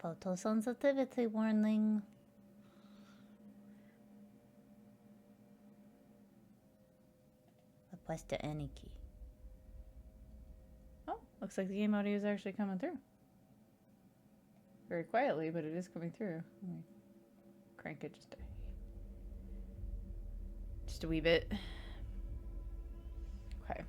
Photosensitivity warning. Press the any key. Oh, looks like the game audio is actually coming through. Very quietly, but it is coming through. Let me crank it just a wee bit. Okay.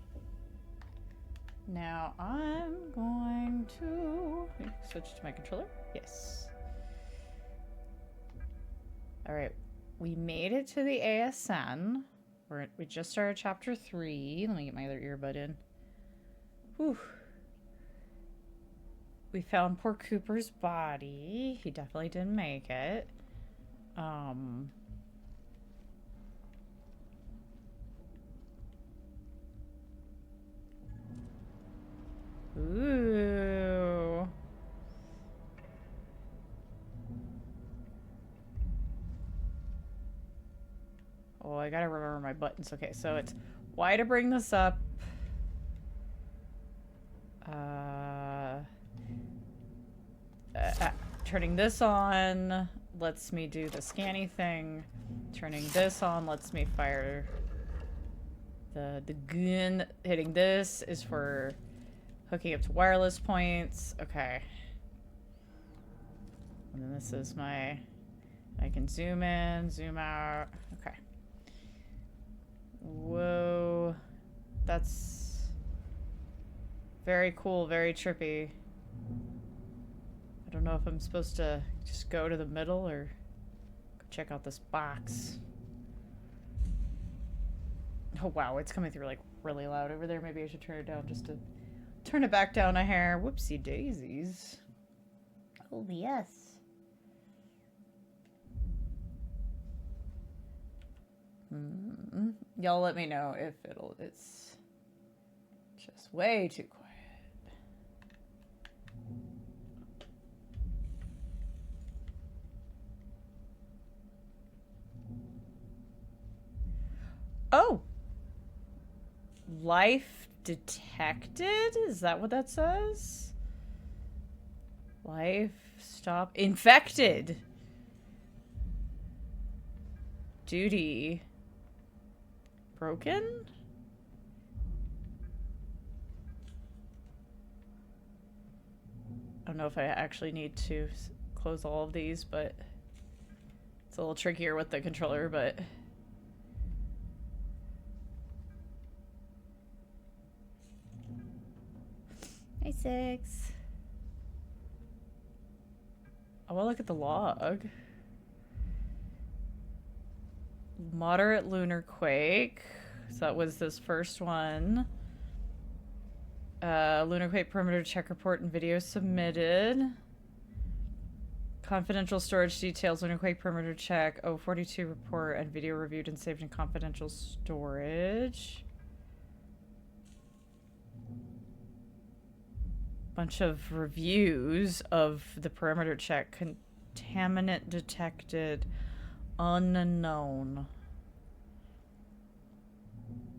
Now I'm going to switch to my controller. Yes. All right. We made it to the ASN. We just started chapter 3. Let me get my other earbud in. Whew. We found poor Cooper's body. He definitely didn't make it. Ooh. Oh, I gotta remember my buttons. Okay, so it's Y to bring this up. Turning this on lets me do the scanny thing. Turning this on lets me fire the gun. Hitting this is for hooking up to wireless points. Okay. And then this is my... I can zoom in, zoom out. Okay. Whoa. That's very cool, very trippy. I don't know if I'm supposed to just go to the middle or go check out this box. Oh wow, it's coming through like really loud over there. Maybe I should turn it down just to turn it back down a hair. Whoopsie daisies. Oh yes. Y'all let me know if it's just way too quiet. Oh! Life detected? Is that what that says? Life stop. Infected! Duty. Broken? I don't know if I actually need to close all of these, but it's a little trickier with the controller, but... Hey, 6. I want to look at the log. Moderate lunar quake. So that was this first one. Lunar quake perimeter check report and video submitted. Confidential storage details. Lunar quake perimeter check. 042 report and video reviewed and saved in confidential storage. Bunch of reviews of the perimeter check. Contaminant detected. Unknown.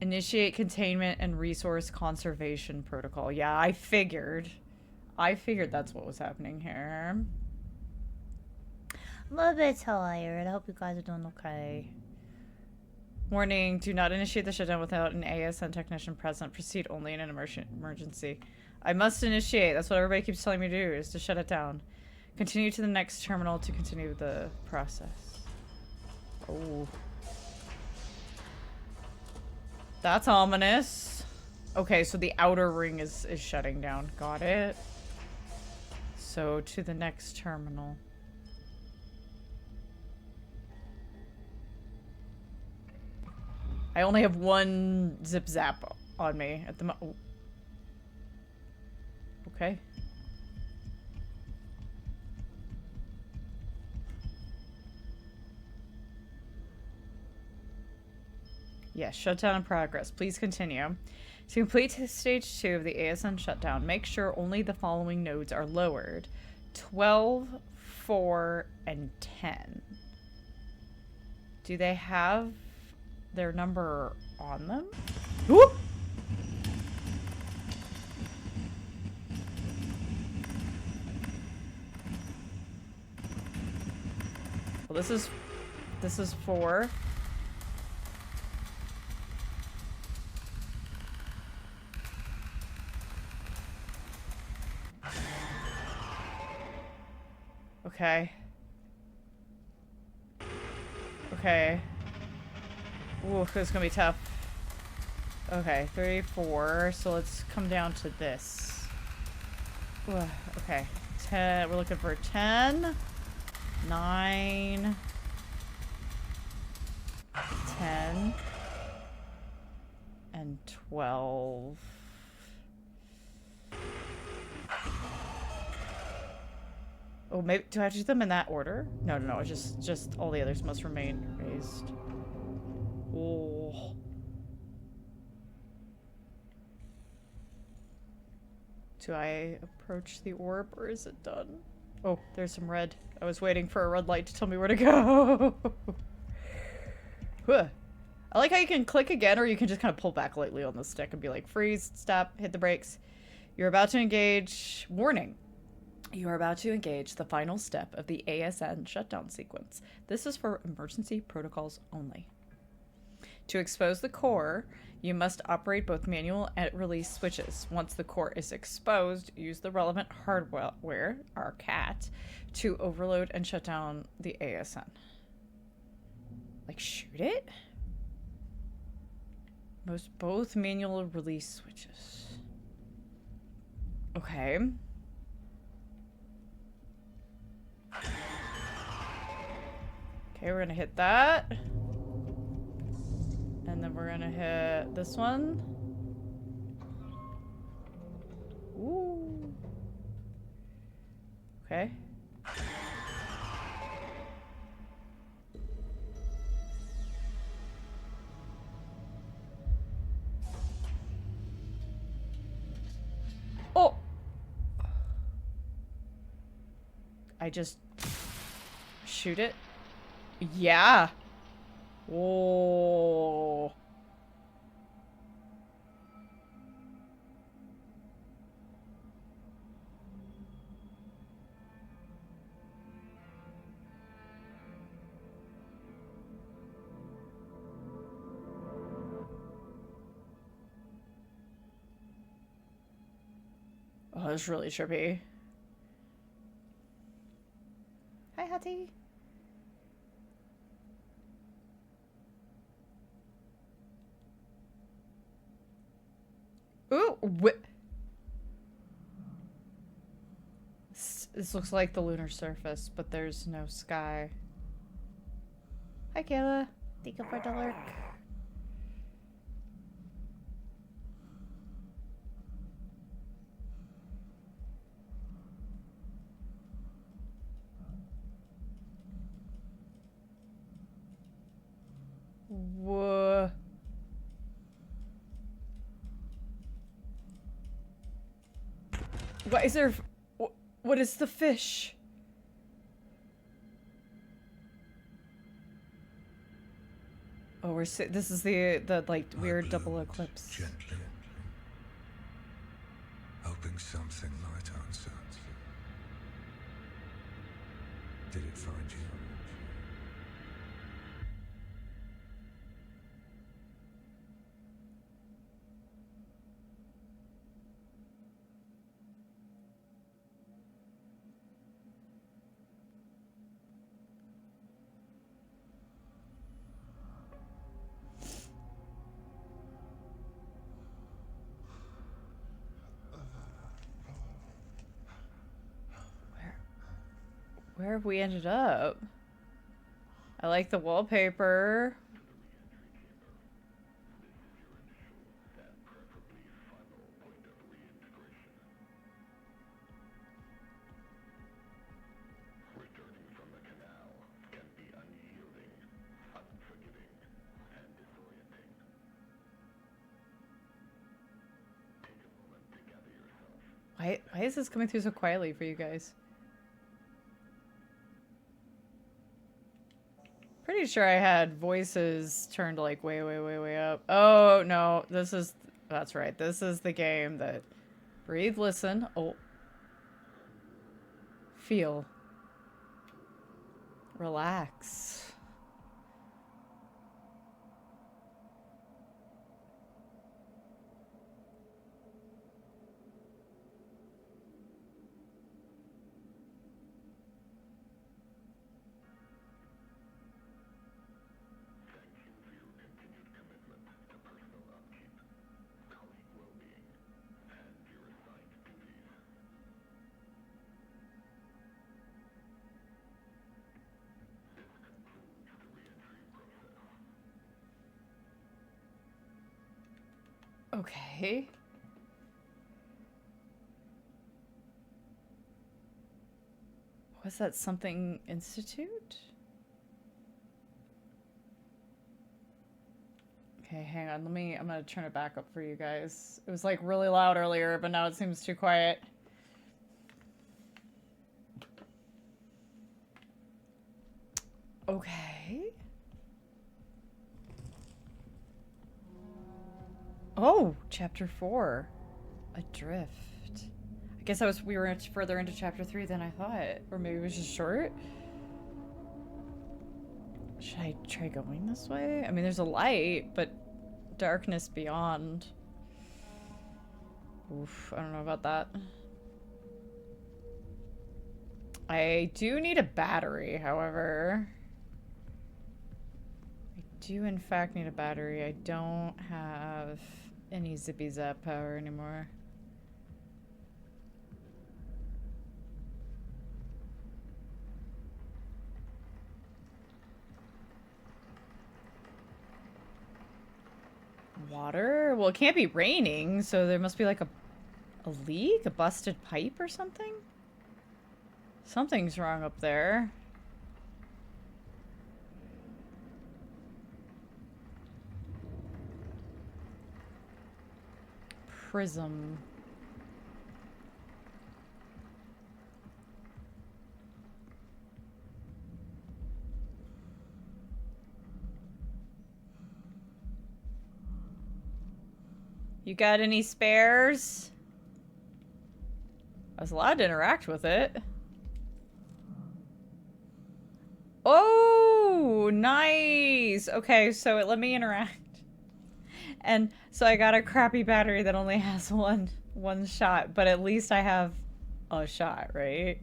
Initiate containment and resource conservation protocol. Yeah, I figured that's what was happening here. I'm a bit tired. I hope you guys are doing okay. Warning, do not initiate the shutdown without an ASN technician present. Proceed only in an emergency. I must initiate. That's what everybody keeps telling me to do, is to shut it down. Continue to the next terminal to continue the process. Oh. That's ominous. Okay, so the outer ring is shutting down. Got it. So to the next terminal. I only have one zip zap on me at the moment. Okay. Yes, shutdown in progress. Please continue. To complete stage 2 of the ASN shutdown, make sure only the following nodes are lowered. 12, 4, and 10. Do they have their number on them? Whoop! Well, this is 4. Okay. Okay. Ooh, this is gonna be tough. Okay, 3, 4. So let's come down to this. Ugh, okay. 10. We're looking for 10, 9, 10, and 12. Oh, maybe do I have to do them in that order? No, no, no. It's just all the others must remain raised. Oh. Do I approach the orb or is it done? Oh, there's some red. I was waiting for a red light to tell me where to go. Huh. I like how you can click again or you can just kind of pull back lightly on the stick and be like, freeze, stop, hit the brakes. You're about to engage. Warning. You are about to engage the final step of the ASN shutdown sequence. This is for emergency protocols only. To expose the core, you must operate both manual and release switches. Once the core is exposed, use the relevant hardware, our CAT, to overload and shut down the ASN. Like, shoot it? Both manual release switches. Okay. Okay, we're gonna hit that. And then we're gonna hit this one. Ooh. Okay. Oh! I just shoot it? Yeah. Whoa. Oh, that's really trippy. Hi, Hattie. Ooh, this looks like the lunar surface, but there's no sky. Hi, Kayla. Thank you for the lurk. Whoa. What is there? What is the fish? Oh, this is the like weird double eclipse. Gently, hoping something might answer. Did it find you? Where have we ended up? I like the wallpaper. Why is this coming through so quietly for you guys? Pretty sure I had voices turned like way, way, way, way up. Oh, no. That's right. This is the game that... Breathe, listen. Oh. Feel. Relax. Okay. Was that something institute? Okay, hang on. I'm gonna turn it back up for you guys. It was like really loud earlier, but now it seems too quiet. Okay. Oh, chapter 4. Adrift. I guess we were further into chapter 3 than I thought. Or maybe it was just short. Should I try going this way? I mean, there's a light, but darkness beyond. Oof, I don't know about that. I do need a battery, however. I do, in fact, need a battery. I don't have any zippy zap power anymore. Water? Well, it can't be raining, so there must be like a leak? A busted pipe or something? Something's wrong up there. Prism. You got any spares? I was allowed to interact with it. Oh, nice. Okay, so it let me interact. And so I got a crappy battery that only has one shot, but at least I have a shot, right?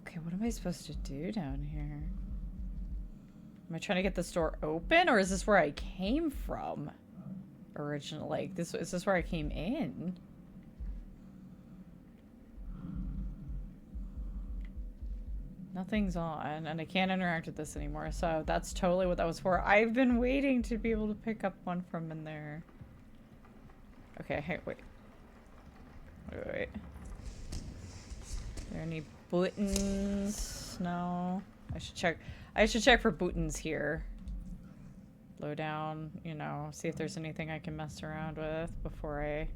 Okay, what am I supposed to do down here? Am I trying to get this door open, or is this where I came from? Original, like, is this where I came in? Nothing's on, and I can't interact with this anymore, so that's totally what that was for. I've been waiting to be able to pick up one from in there. Okay, hey, wait. Wait. Are there any buttons? No. I should check. I should check for buttons here. Low down, you know, see if there's anything I can mess around with before I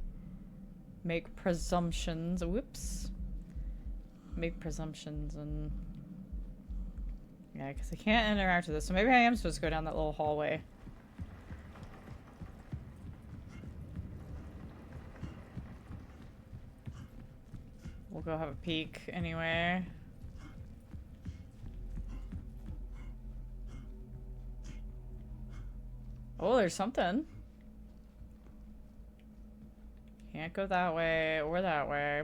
make presumptions. Whoops. Make presumptions and... Yeah, because I can't interact with this, so maybe I am supposed to go down that little hallway. We'll go have a peek anyway. Oh, there's something. Can't go that way or that way.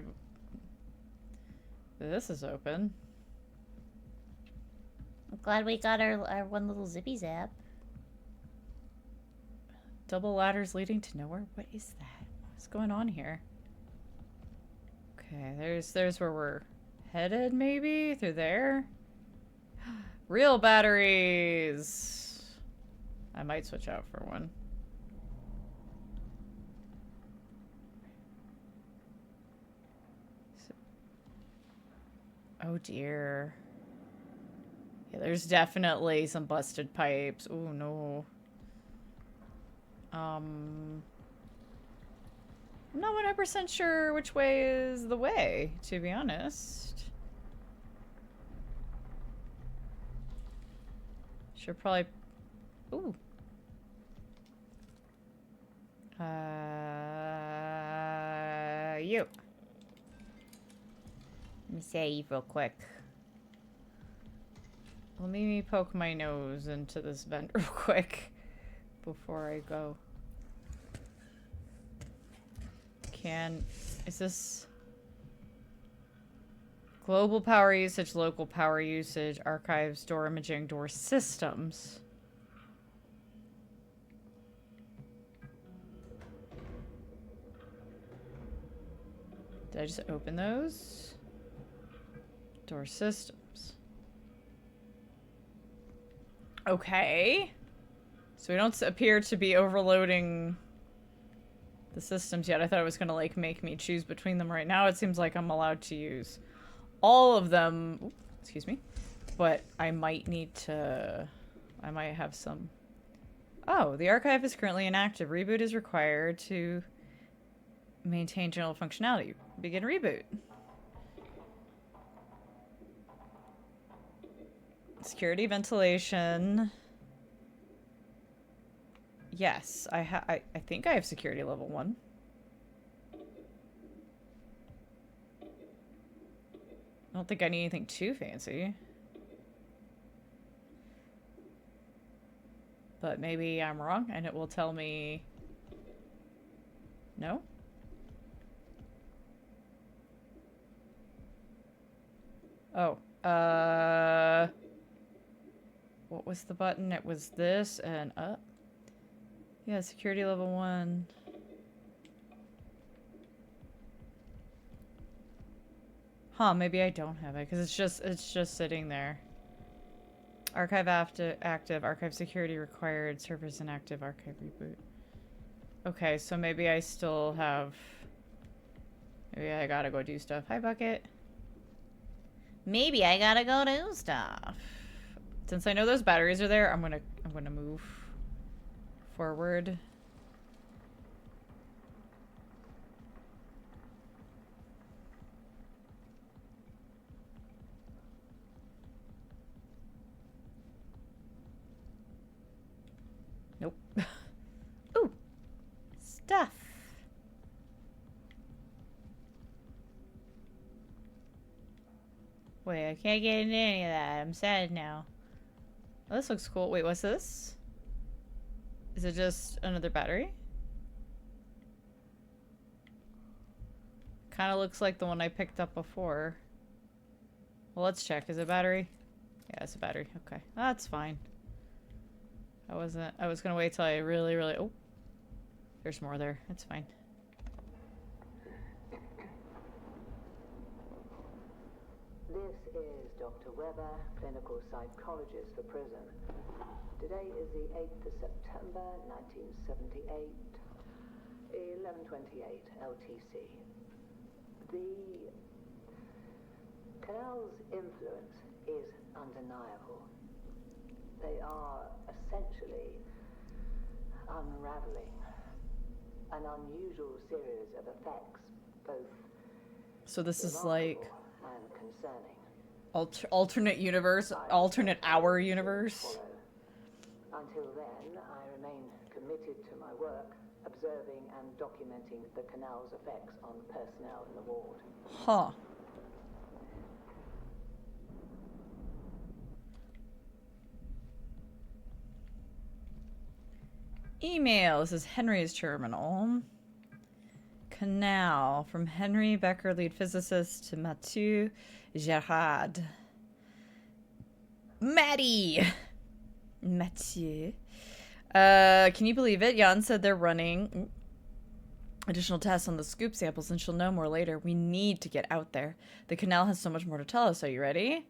This is open. I'm glad we got our one little zippy zap. Double ladders leading to nowhere? What is that? What's going on here? Okay, there's where we're headed, maybe? Through there? Real batteries! I might switch out for one. Oh dear. Yeah, there's definitely some busted pipes. Oh no. I'm not 100% sure which way is the way, to be honest. Should probably... Ooh. You. Let me save real quick. Let me poke my nose into this vent real quick before I go. Is this global power usage, local power usage, archives, door imaging, door systems? Did I just open those? Door systems. Okay. So we don't appear to be overloading the systems yet. I thought it was going to, like, make me choose between them. Right now it seems like I'm allowed to use all of them. Ooh, excuse me. But I might need to... I might have some... Oh, the archive is currently inactive. Reboot is required to maintain general functionality. Begin reboot. Security, ventilation. Yes, I think I have security level 1. I don't think I need anything too fancy. But maybe I'm wrong and it will tell me no. Oh, what was the button? It was this and up. Yeah, security level 1. Huh, maybe I don't have it because it's just sitting there. Archive active, archive security required, servers inactive, archive reboot. Okay, so maybe I still have... Maybe I gotta go do stuff. Hi, Bucket. Maybe I gotta go do stuff. Since I know those batteries are there, I'm gonna move forward. Nope. Ooh, stuff. Wait, I can't get into any of that. I'm sad now. Oh, this looks cool. Wait, what's this? Is it just another battery? Kind of looks like the one I picked up before. Well, let's check. Is it a battery? Yeah, it's a battery. Okay. That's fine. I was gonna wait till I really... Oh. There's more there. It's fine. This is Dr. Weber, clinical psychologist for prison. Today is the 8th of September, 1978, 11:28 LTC. The canal's influence is undeniable. They are essentially unraveling an unusual series of effects, both So this is like and concerning. alternate universe, alternate hour universe. Until then, I remain committed to my work, observing and documenting the canal's effects on personnel in the ward. Huh. Email. This is Henry's terminal. Canal. From Henry Becker, lead physicist, to Mathieu Gerard. Mathieu. Can you believe it? Jan said they're running additional tests on the scoop samples and she'll know more later. We need to get out there. The canal has so much more to tell us. Are you ready?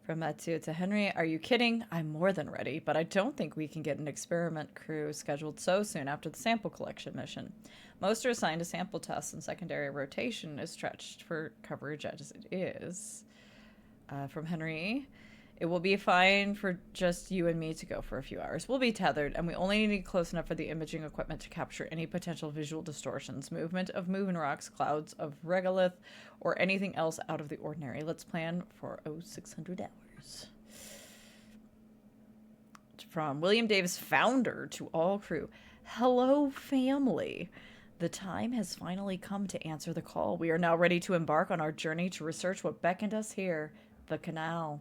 From Mathieu to Henry. Are you kidding? I'm more than ready, but I don't think we can get an experiment crew scheduled so soon after the sample collection mission. Most are assigned to sample tests and secondary rotation is stretched for coverage as it is. From Henry. It will be fine for just you and me to go for a few hours. We'll be tethered, and we only need to get close enough for the imaging equipment to capture any potential visual distortions, movement of moving rocks, clouds of regolith, or anything else out of the ordinary. Let's plan for 600 hours. From William Davis, founder, to all crew. Hello, family. The time has finally come to answer the call. We are now ready to embark on our journey to research what beckoned us here, the canal.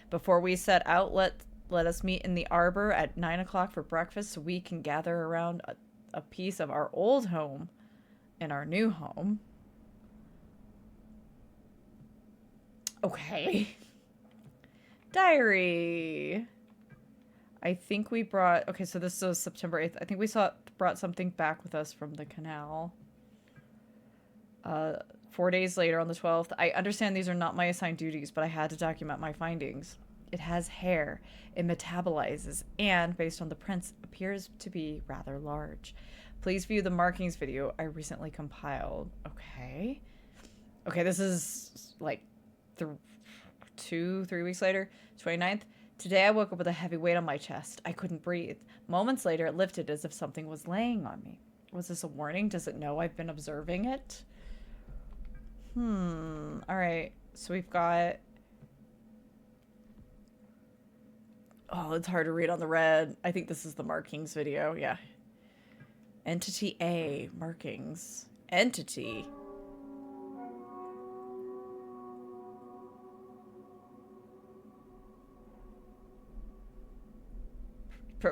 Before we set out, let us meet in the arbor at 9 o'clock for breakfast so we can gather around a piece of our old home and our new home. Okay. Diary. I think we brought... Okay, so this was September 8th. I think we brought something back with us from the canal. 4 days later on the 12th. I understand these are not my assigned duties, but I had to document my findings. It has hair. It metabolizes and, based on the prints, appears to be rather large. Please view the markings video I recently compiled. Okay. Okay, this is like 3 weeks later. 29th. Today I woke up with a heavy weight on my chest. I couldn't breathe. Moments later, it lifted as if something was laying on me. Was this a warning? Does it know I've been observing it? Alright. So we've got... Oh, it's hard to read on the red. I think this is the markings video. Yeah. Entity A. Markings. Entity.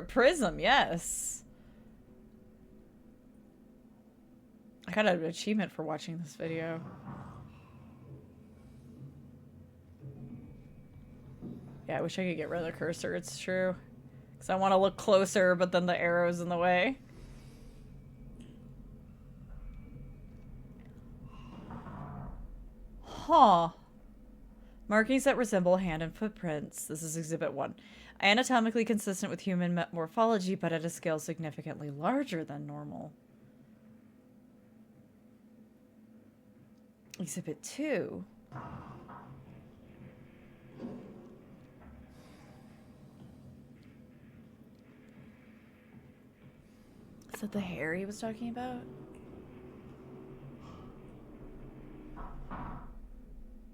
Prism, yes. I got an achievement for watching this video. Yeah, I wish I could get rid of the cursor, it's true. Because I want to look closer, but then the arrow's in the way. Huh. Markings that resemble hand and footprints. This is Exhibit 1. Anatomically consistent with human morphology, but at a scale significantly larger than normal. Exhibit 2. Is that the hair he was talking about?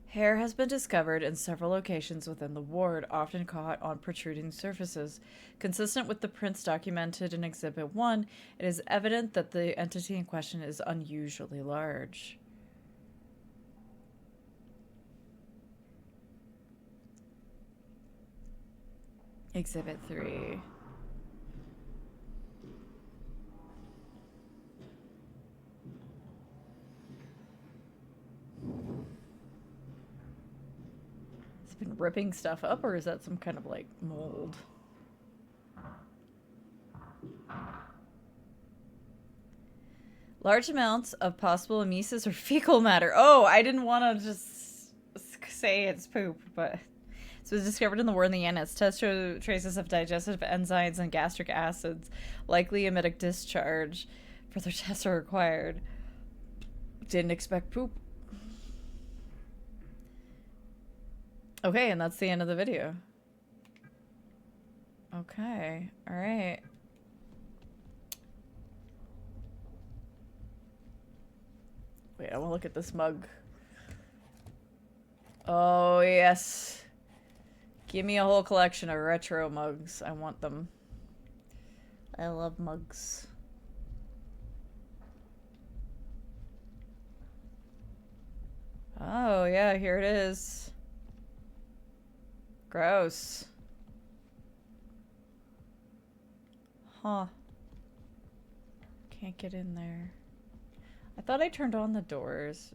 Hair has been discovered in several locations within the ward, often caught on protruding surfaces. Consistent with the prints documented in Exhibit 1, it is evident that the entity in question is unusually large. Exhibit 3. Been ripping stuff up, or is that some kind of like mold? Large amounts of possible emesis or fecal matter. Oh, I didn't want to just say it's poop, but it was discovered in the ward in the annex. Tests show traces of digestive enzymes and gastric acids, likely emetic discharge. Further tests are required. Didn't expect poop. Okay, and that's the end of the video. Okay, alright. Wait, I want to look at this mug. Oh, yes. Give me a whole collection of retro mugs. I want them. I love mugs. Oh, yeah, here it is. Gross. Huh. Can't get in there. I thought I turned on the doors.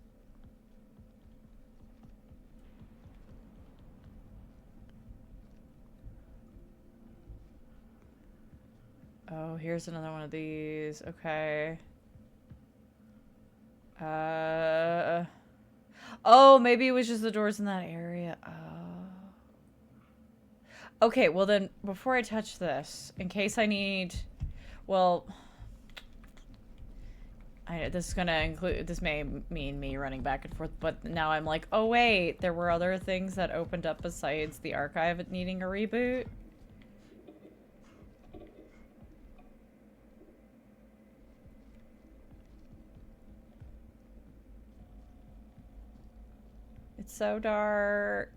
Oh, here's another one of these. Okay. Oh, maybe it was just the doors in that area. Oh. Okay, well then, before I touch this, in case I need... Well... this is gonna include... This may mean me running back and forth, but now I'm like, oh wait, there were other things that opened up besides the archive needing a reboot? It's so dark.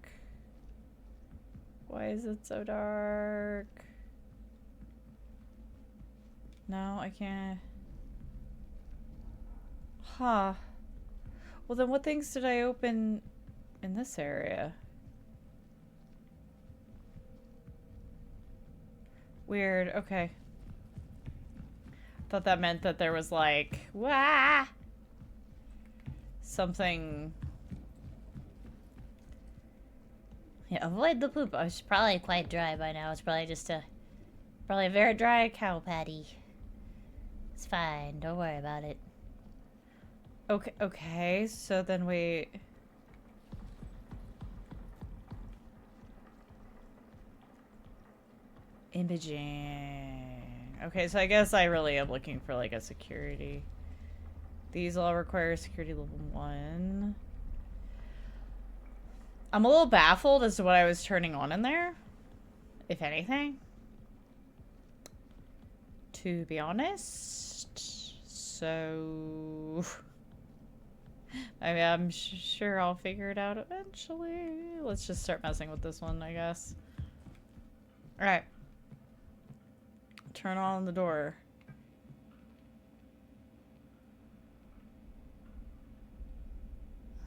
Why is it so dark? No, I can't. Huh. Well then what things did I open in this area? Weird. Okay. Thought that meant that there was like, wah! Something. Yeah, avoid the poop. It's probably quite dry by now. It's probably just probably a very dry cow patty. It's fine. Don't worry about it. Okay, okay, so then wait. Imaging. Okay, so I guess I really am looking for like a security. These all require security level 1. I'm a little baffled as to what I was turning on in there, if anything. To be honest. So... I mean, I'm sure I'll figure it out eventually. Let's just start messing with this one, I guess. Alright. Turn on the door.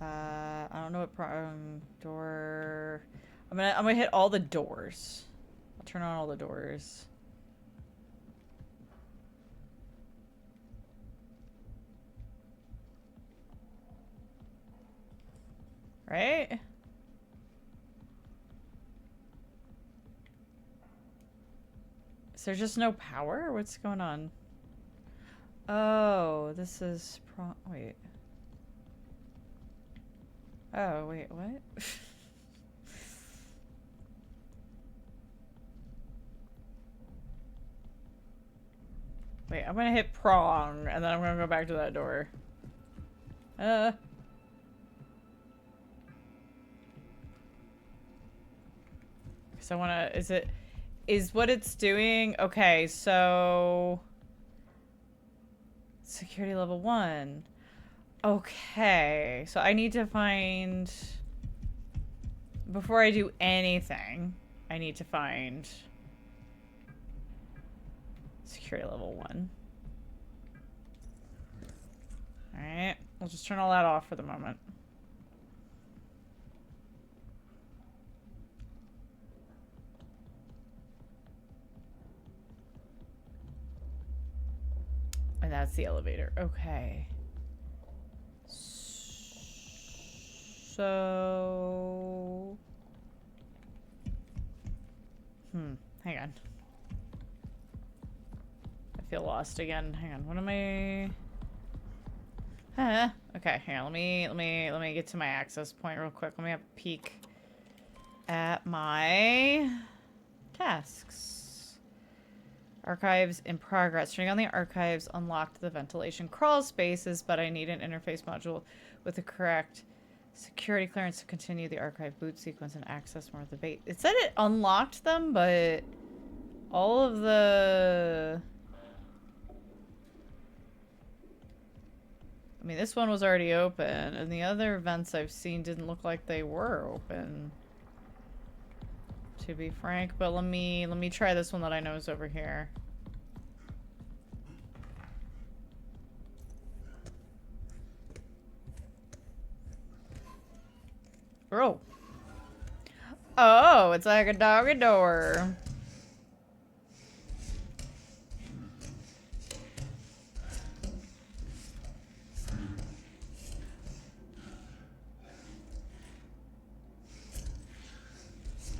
I don't know what door. I'm gonna hit all the doors. I'll turn on all the doors. Right? Is there just no power? What's going on? Oh, this is wait. Oh, wait, what? Wait, I'm gonna hit prong, and then I'm gonna go back to that door. Because I wanna, is what it's doing? Okay, so... Security level 1. Okay, so I need to find... Before I do anything, I need to find... Security level 1. Alright, we'll just turn all that off for the moment. And that's the elevator. Okay. So... hang on. I feel lost again. Hang on. What am I... Okay, hang on. Let me get to my access point real quick. Let me have a peek at my tasks. Archives in progress. Turning on the archives unlocked the ventilation crawl spaces, but I need an interface module with the correct security clearance to continue the archive boot sequence and access more of the bait. It said it unlocked them, but all of the... I mean, this one was already open, and the other vents I've seen didn't look like they were open, to be frank. But let me try this one that I know is over here. Oh. Oh, it's like a doggy door.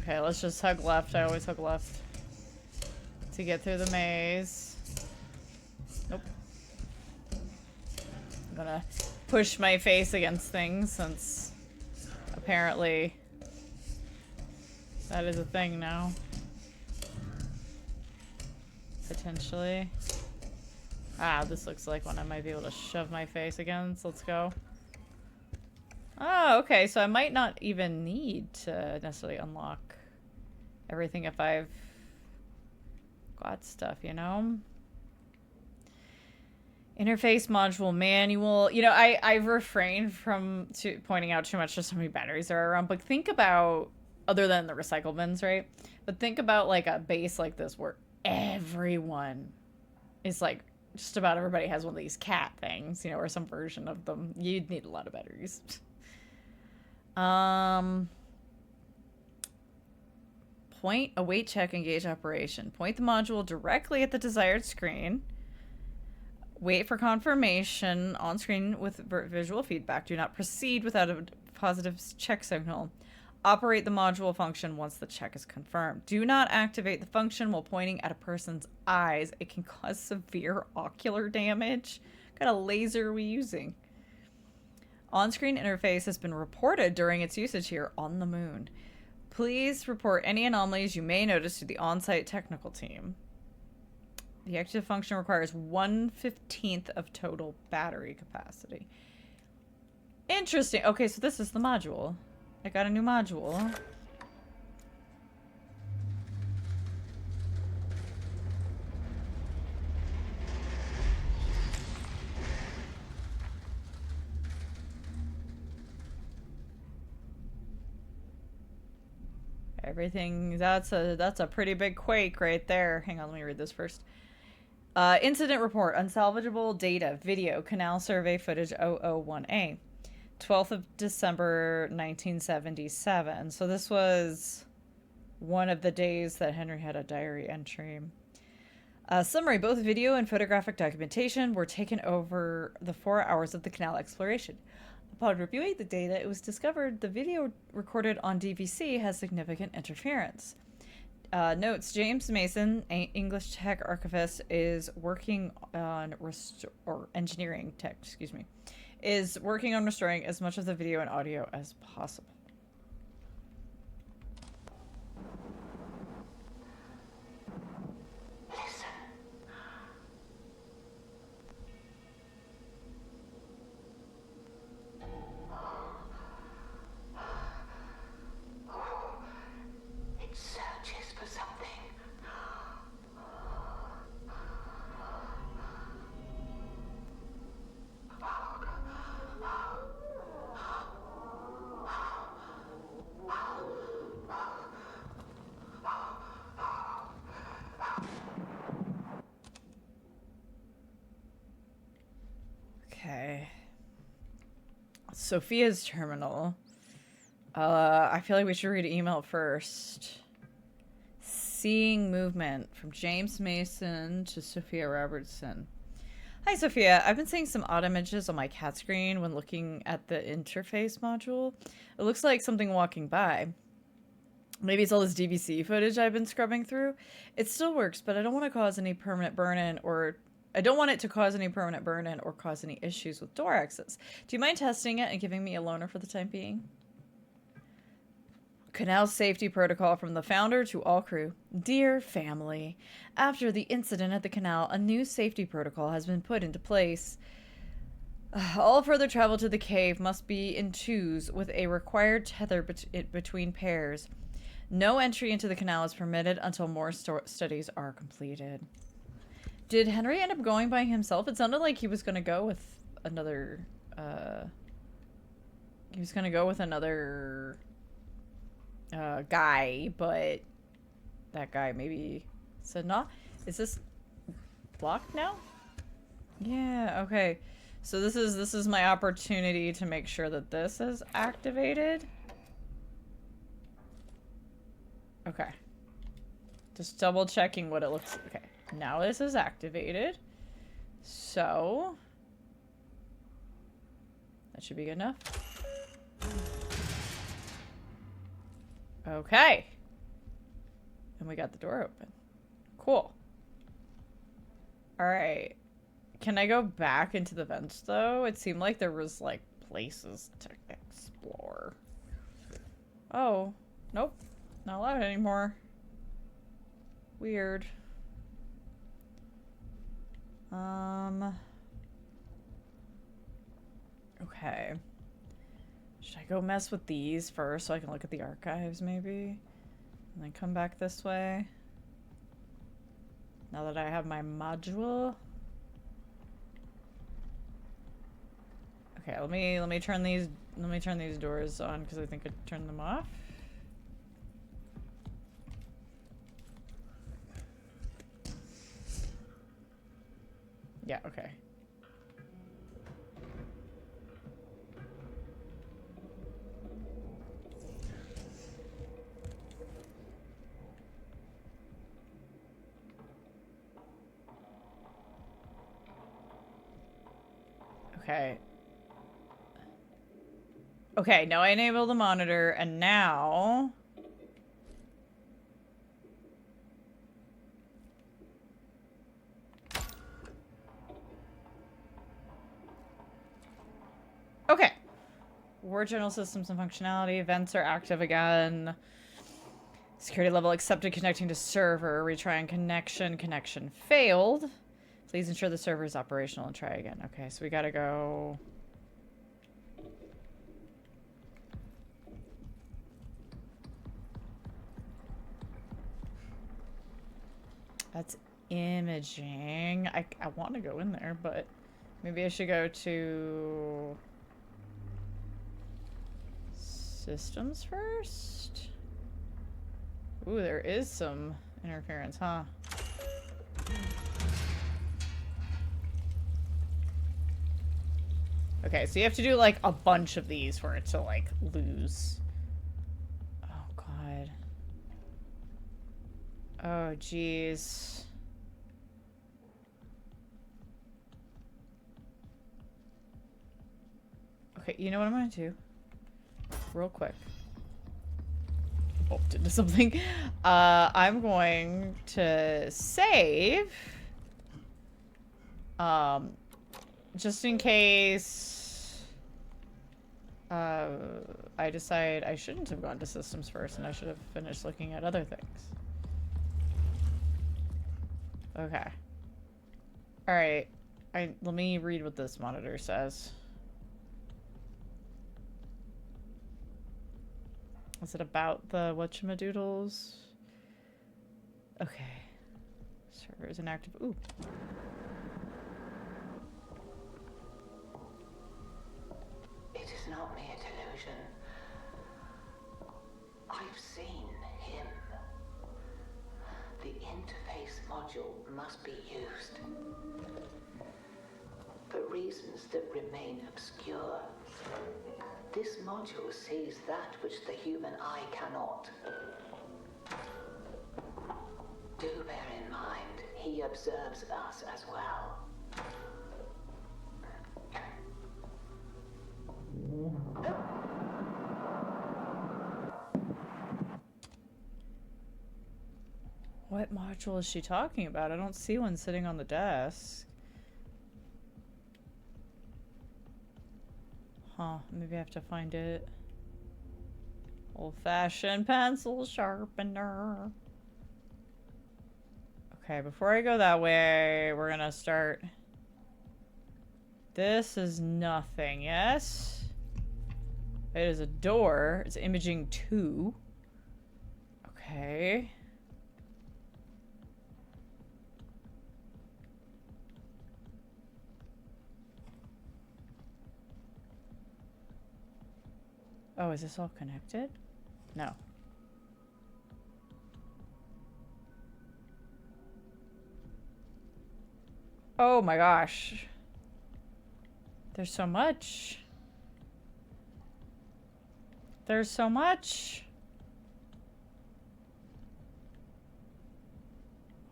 Okay, let's just hug left. I always hug left to get through the maze. Nope. I'm gonna push my face against things since apparently that is a thing now. Potentially. Ah, this looks like one I might be able to shove my face against. Let's go. Oh, okay, so I might not even need to necessarily unlock everything if I've got stuff, you know? Interface module manual. You know, I've refrained from pointing out too much just how many batteries there are around, but think about, other than the recycle bins, right? But think about like a base like this where everyone is like, just about everybody has one of these cat things, you know, or some version of them. You'd need a lot of batteries. Point, await, check, engage operation. Point the module directly at the desired screen. Wait for confirmation on screen with visual feedback. Do not proceed without a positive check signal. Operate the module function once the check is confirmed. Do not activate the function while pointing at a person's eyes. It can cause severe ocular damage. What kind of laser are we using? On-screen interface has been reported during its usage here on the moon. Please report any anomalies you may notice to the on-site technical team. The active function requires 1/15 of total battery capacity. Interesting. Okay, so this is the module. I got a new module. Everything, that's a pretty big quake right there. Hang on, let me read this first. Incident report, unsalvageable data, video, canal survey footage 001A. 12th of December, 1977. So this was one of the days that Henry had a diary entry. Summary, both video and photographic documentation were taken over the 4 hours of the canal exploration. Upon reviewing the data, it was discovered the video recorded on DVC has significant interference. Notes, James Mason, English tech archivist, is working on engineering tech, is working on restoring as much of the video and audio as possible. Okay. Sophia's terminal. I feel like we should read email first. Seeing movement from James Mason to Sophia Robertson. Hi, Sophia. I've been seeing some odd images on my cat screen when looking at the interface module. It looks like something walking by. Maybe it's all this DVC footage I've been scrubbing through. It still works, but I don't want to cause any permanent burn-in or... I don't want it to cause any permanent burn-in or cause any issues with door access. Do you mind testing it and giving me a loaner for the time being? Canal safety protocol from the founder to all crew. Dear family, after the incident at the canal, a new safety protocol has been put into place. All further travel to the cave must be in twos with a required tether between pairs. No entry into the canal is permitted until more studies are completed. Did Henry end up going by himself? It sounded like he was going to go with another, guy, but that guy maybe said no. Is this blocked now? Yeah, okay. So this is my opportunity to make sure that this is activated. Okay. Just double checking what it looks like. Okay. Now this is activated. So that should be good enough. Okay. And we got the door open. Cool. Alright. Can I go back into the vents though? It seemed like there was like places to explore. Oh. Nope. Not allowed anymore. Weird. Okay. Should I go mess with these first so I can look at the archives maybe? And then come back this way? Now that I have my module? Okay, let me turn these doors on because I think I turned them off. Yeah, okay. Okay. Okay, now I enable the monitor, and now... Okay. War general systems and functionality. Events are active again. Security level accepted, connecting to server. Retrying connection. Connection failed. Please ensure the server is operational and try again. Okay, so we gotta go... That's imaging. I want to go in there, but maybe I should go to systems first. Ooh, there is some interference, huh? Okay, so you have to do like a bunch of these for it to like lose. Oh god. Oh jeez. Okay, you know what I'm gonna do? Real quick. Bumped into something. I'm going to save. Just in case I decide I shouldn't have gone to systems first and I should have finished looking at other things. Okay. Alright. Let me read what this monitor says. Is it about the whatchamadoodles? Okay. Server is inactive. Ooh. It is not mere delusion. I've seen him. The interface module must be used. For reasons that remain obscure. This module sees that which the human eye cannot. Do bear in mind, he observes us as well. What module is she talking about? I don't see one sitting on the desk. Huh, maybe I have to find it. Old-fashioned pencil sharpener. Okay, before I go that way, we're gonna start. This is nothing, yes? It is a door. It's imaging 2. Okay. Oh, is this all connected? No. Oh my gosh. There's so much. There's so much.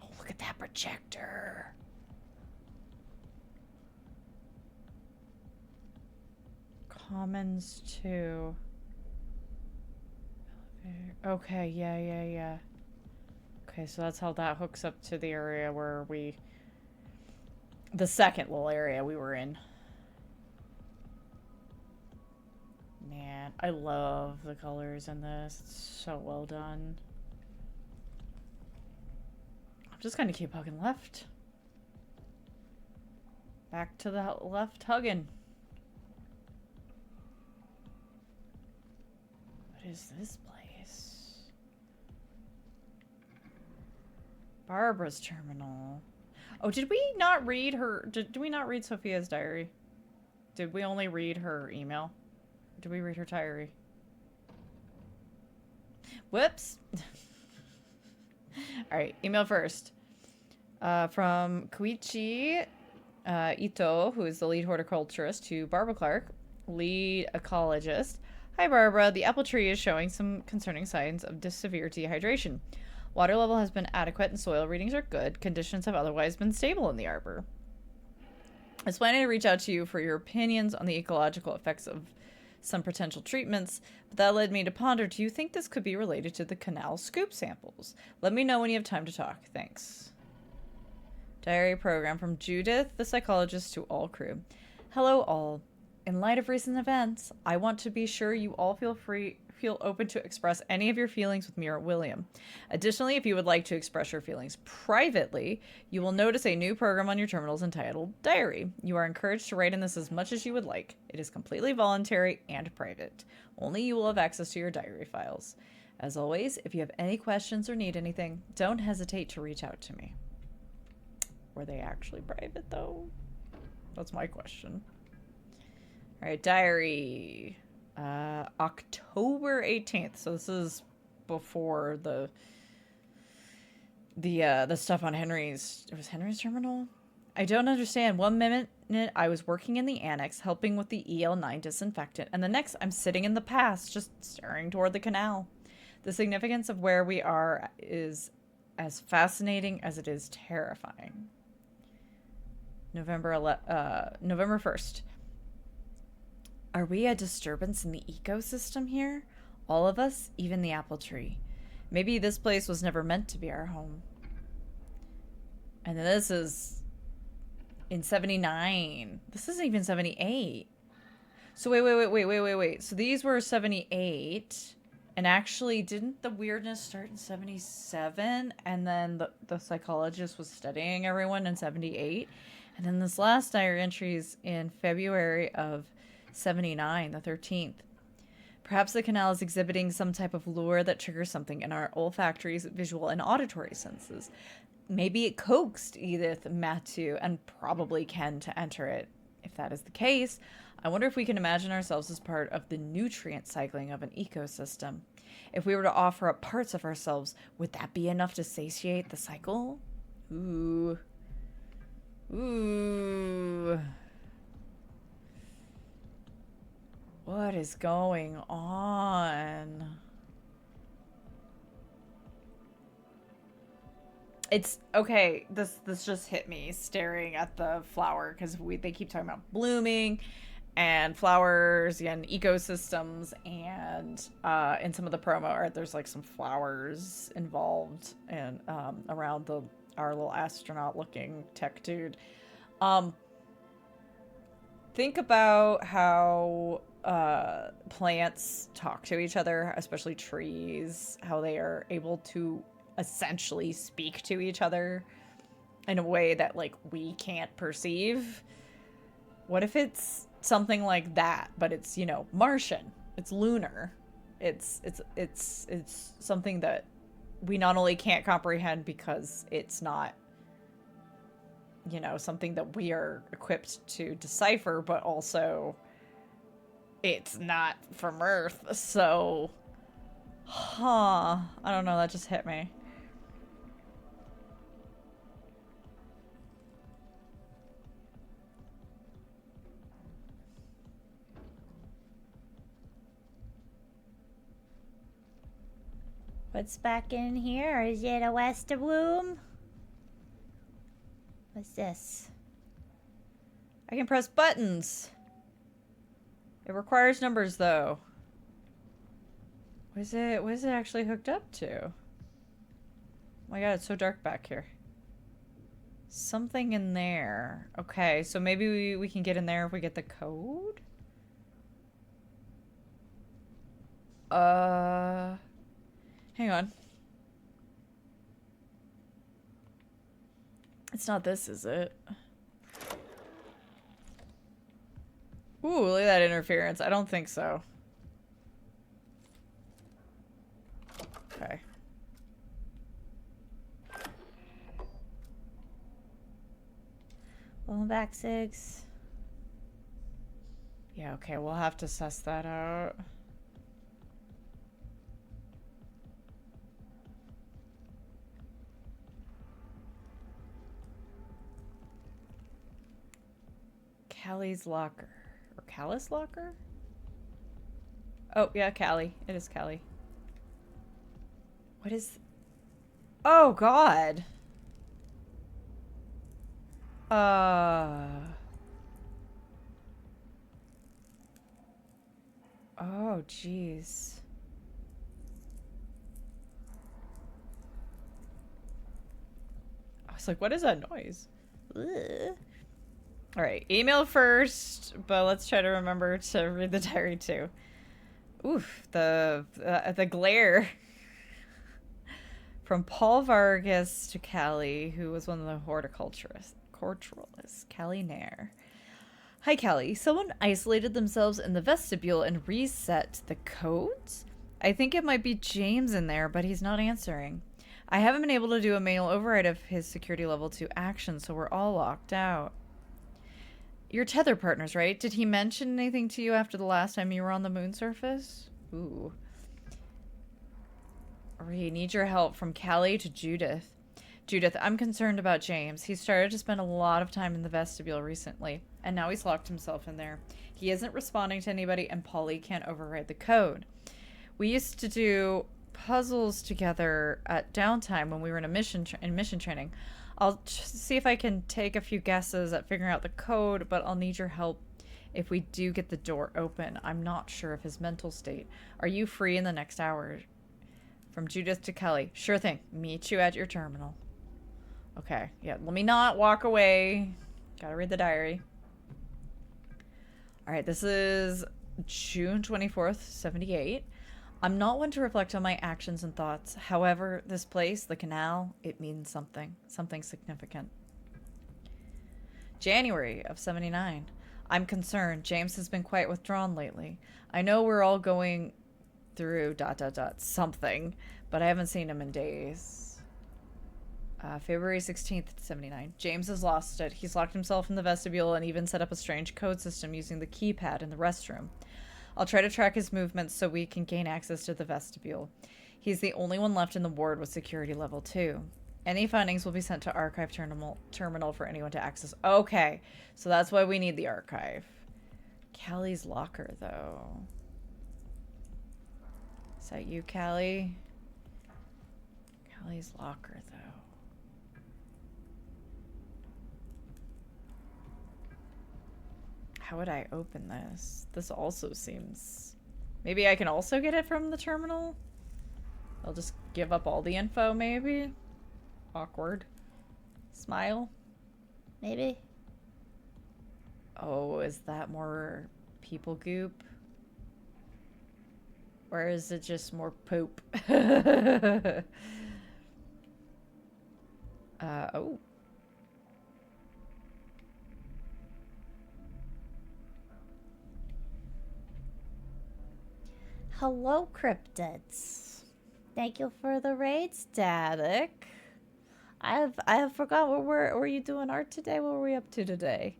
Oh, look at that projector. Commons 2. Okay, yeah. Okay, so that's how that hooks up to the area where we... The second little area we were in. Man, I love the colors in this. It's so well done. I'm just gonna keep hugging left. Back to the left hugging. What is this place? Barbara's terminal. Oh, did we not read her? Did we not read Sophia's diary? Did we only read her email? Did we read her diary? Whoops. Alright, email first. From Koichi Ito, who is the lead horticulturist, to Barbara Clark, lead ecologist. Hi, Barbara. The apple tree is showing some concerning signs of severe dehydration. Water level has been adequate and soil readings are good. Conditions have otherwise been stable in the arbor. I was planning to reach out to you for your opinions on the ecological effects of some potential treatments, but that led me to ponder, do you think this could be related to the canal scoop samples? Let me know when you have time to talk. Thanks. Diary program from Judith, the psychologist, to all crew. Hello all. In light of recent events, I want to be sure you all feel open to express any of your feelings with me or William. Additionally, if you would like to express your feelings privately, you will notice a new program on your terminals entitled Diary. You are encouraged to write in this as much as you would like. It is completely voluntary and private. Only you will have access to your diary files. As always, if you have any questions or need anything, don't hesitate to reach out to me. Were they actually private, though? That's my question. All right, diary. October 18th. So this is before the stuff on Henry's. It was Henry's terminal. I don't understand. 1 minute I was working in the annex, helping with the EL9 disinfectant, and the next I'm sitting in the past, just staring toward the canal. The significance of where we are is as fascinating as it is terrifying. November 1st. Are we a disturbance in the ecosystem here? All of us, even the apple tree. Maybe this place was never meant to be our home. And then this is in 79. This isn't even 78. So wait. So these were 78. And actually, didn't the weirdness start in 77? And then the psychologist was studying everyone in 78. And then this last diary entry is in February of 79, the 13th. Perhaps the canal is exhibiting some type of lure that triggers something in our olfactory, visual, and auditory senses. Maybe it coaxed Edith, Matthew, and probably Ken to enter it. If that is the case, I wonder if we can imagine ourselves as part of the nutrient cycling of an ecosystem. If we were to offer up parts of ourselves, would that be enough to satiate the cycle? Ooh. What is going on? It's okay. This just hit me staring at the flower because they keep talking about blooming and flowers and ecosystems, and in some of the promo art there's like some flowers involved and around our little astronaut looking tech dude. Think about how plants talk to each other, especially trees, how they are able to essentially speak to each other in a way that like we can't perceive. What if it's something like that, but it's, you know, Martian, it's lunar, it's something that we not only can't comprehend because it's not, you know, something that we are equipped to decipher, but also it's not from Earth. So, I don't know, that just hit me. What's back in here? Is it a West of Bloom? What's this? I can press buttons. It requires numbers though. What is it actually hooked up to? Oh my god, it's so dark back here. Something in there. Okay, so maybe we can get in there if we get the code? Hang on. It's not this, is it? Ooh, look at that interference. I don't think so. Okay. Pulling back 6. Yeah, okay, we'll have to suss that out. Callie's locker. Or Callie's locker? Oh, yeah, Callie. It is Callie. What is... Oh, God. Oh, jeez. I was like, what is that noise? Ugh. All right, email first, but let's try to remember to read the diary too. Oof, the glare. From Paul Vargas to Callie, who was one of the horticulturists. Callie Nair. Hi, Callie. Someone isolated themselves in the vestibule and reset the codes? I think it might be James in there, but he's not answering. I haven't been able to do a manual override of his security level 2 action, so we're all locked out. You're tether partners, right? Did he mention anything to you after the last time you were on the moon surface? Ooh. We need your help from Callie to Judith. Judith, I'm concerned about James. He started to spend a lot of time in the vestibule recently, and now he's locked himself in there. He isn't responding to anybody, and Polly can't override the code. We used to do puzzles together at downtime when we were in mission training. I'll see if I can take a few guesses at figuring out the code, but I'll need your help if we do get the door open. I'm not sure of his mental state. Are you free in the next hour? From Judith to Kelly. Sure thing. Meet you at your terminal. Okay. Yeah, let me not walk away. Gotta read the diary. Alright, this is June 24th, 78. I'm not one to reflect on my actions and thoughts. However, this place, the canal, it means something. Something significant. January of 79. I'm concerned. James has been quite withdrawn lately. I know we're all going through ... something, but I haven't seen him in days. February 16th, 79. James has lost it. He's locked himself in the vestibule and even set up a strange code system using the keypad in the restroom. I'll try to track his movements so we can gain access to the vestibule. He's the only one left in the ward with security level 2. Any findings will be sent to archive terminal for anyone to access. Okay, so that's why we need the archive. Callie's locker, though. Is that you, Callie? Callie's locker, though. How would I open this? This also seems... Maybe I can also get it from the terminal? I'll just give up all the info, maybe? Awkward. Smile? Maybe? Oh, is that more people goop? Or is it just more poop? Oh. Hello, cryptids. Thank you for the raid, Static. I have forgot what were you doing art today? What were we up to today?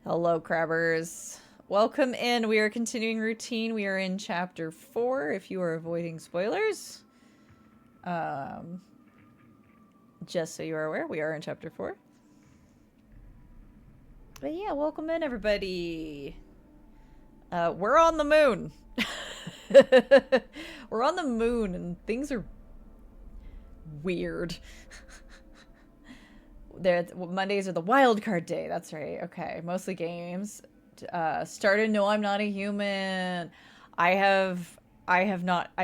Hello, crabbers. Welcome in. We are continuing routine. We are in chapter 4. If you are avoiding spoilers, just so you are aware, we are in chapter 4. But yeah, welcome in, everybody. We're on the moon. We're on the moon and things are weird. Mondays are the wild card day. That's right. Okay. Mostly games. Started No, I'm Not a Human. I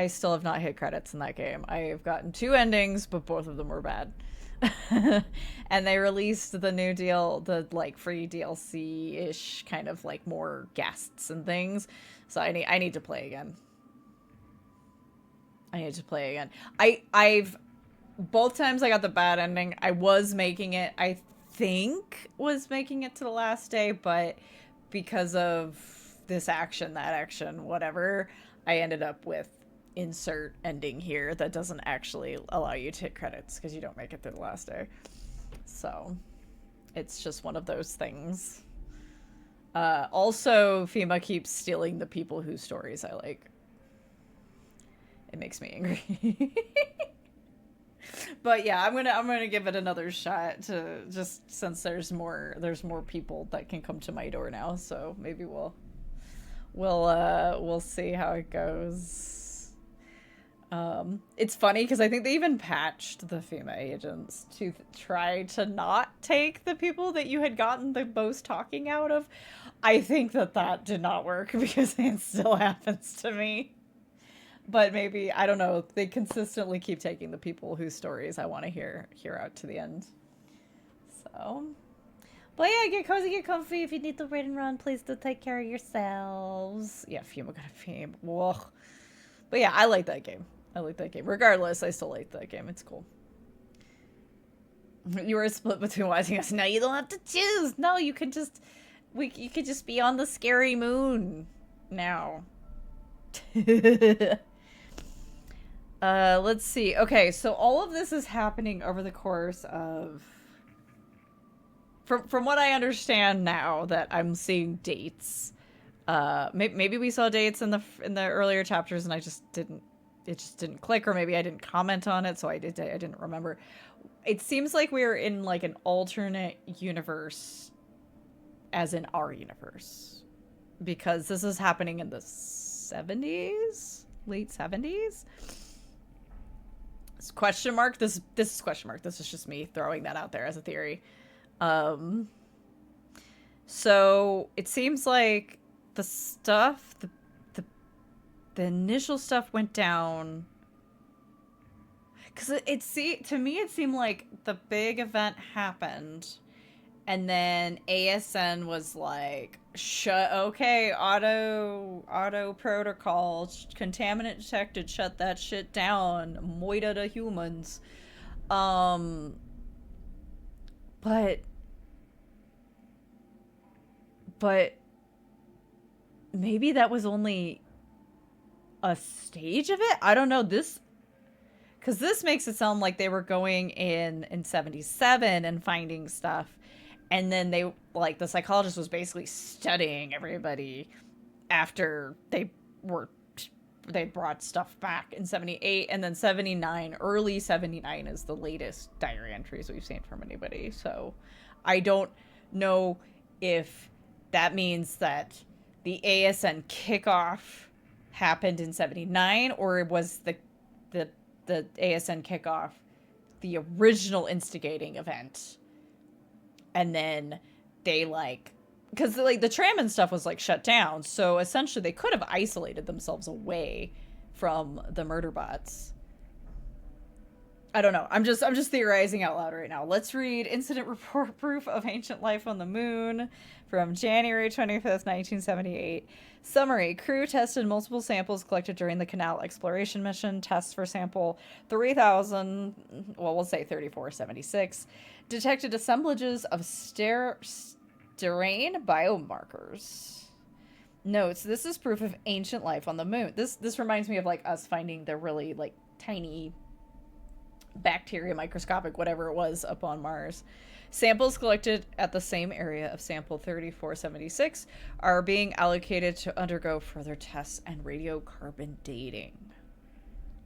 still have not hit credits in that game. I have gotten 2 endings, but both of them were bad. And they released the new deal, the like free DLC-ish kind of like more guests and things. So I need to play again. I've both times I got the bad ending. I was making it, I think was making it to the last day, but because of this action, that action, whatever, I ended up with insert ending here that doesn't actually allow you to hit credits because you don't make it through the last day. So it's just one of those things. Also, FEMA keeps stealing the people whose stories I like. It makes me angry. But yeah, I'm gonna give it another shot to just since there's more people that can come to my door now, so maybe we'll see how it goes. It's funny because I think they even patched the FEMA agents to try to not take the people that you had gotten the most talking out of. I think that did not work because it still happens to me. But maybe, I don't know, they consistently keep taking the people whose stories I want to hear out to the end. So, but yeah, get cozy, get comfy. If you need to raid and run, please do take care of yourselves. Yeah, FEMA got a FEMA. Whoa. But yeah, I like that game. I like that game. Regardless, I still like that game. It's cool. You were split between watching us. No, you don't have to choose. No, you can just... you could just be on the scary moon now. Let's see. Okay, so all of this is happening over the course of... From what I understand now that I'm seeing dates... maybe we saw dates in the earlier chapters and it just didn't click, or maybe I didn't comment on it, so I didn't remember. It seems like we're in like an alternate universe, as in our universe, because this is happening in the 70s, late 70s. It's question mark. This is question mark. This is just me throwing that out there as a theory. So it seems like the stuff, the initial stuff went down, because to me it seemed like the big event happened, and then ASN was like, okay, auto protocol, contaminant detected, shut that shit down, moida to humans. But maybe that was only a stage of it? I don't know. Because this makes it sound like they were going in 77 and finding stuff. And then they, like, the psychologist was basically studying everybody after they brought stuff back in 78. And then 79, early 79 is the latest diary entries we've seen from anybody. So I don't know if that means that the ASN kickoff happened in 79, or was the ASN kickoff the original instigating event, and then they, like, because like the tram and stuff was like shut down, so essentially they could have isolated themselves away from the murder bots. I don't know. I'm just theorizing out loud right now. Let's read Incident Report Proof of Ancient Life on the Moon from January 25th, 1978. Summary. Crew tested multiple samples collected during the canal exploration mission. Tests for sample 3000, well, we'll say 3476, detected assemblages of sterane biomarkers. Notes. This is proof of ancient life on the moon. This reminds me of, like, us finding the really, like, tiny bacteria, microscopic, whatever it was, up on Mars. Samples collected at the same area of sample 3476 are being allocated to undergo further tests and radiocarbon dating.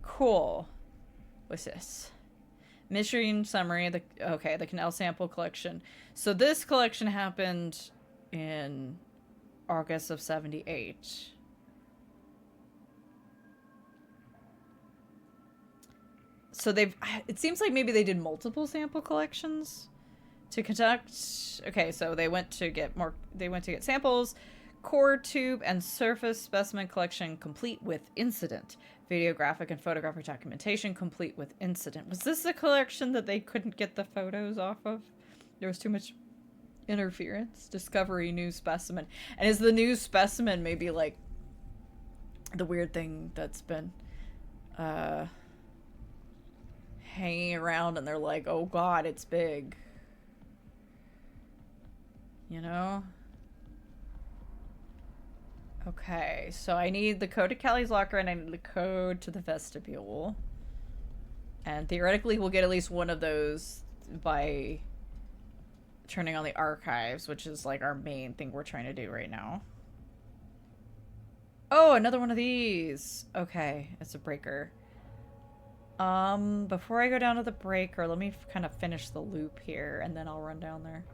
Cool. What's this? Mission summary. The canal sample collection. So this collection happened in August of 78. So it seems like maybe they did multiple sample collections to conduct. Okay, so they went to get samples, core tube and surface specimen collection complete with incident. Videographic and photographic documentation complete with incident. Was this the collection that they couldn't get the photos off of? There was too much interference. Discovery, new specimen. And is the new specimen maybe like the weird thing that's been hanging around, and they're like, oh god, it's big, you know? Okay, so I need the code to Callie's locker, and I need the code to the vestibule, and theoretically we'll get at least one of those by turning on the archives, which is like our main thing we're trying to do right now. Oh, another one of these. Okay, it's a breaker. Before I go down to the breaker, let me kind of finish the loop here, and then I'll run down there.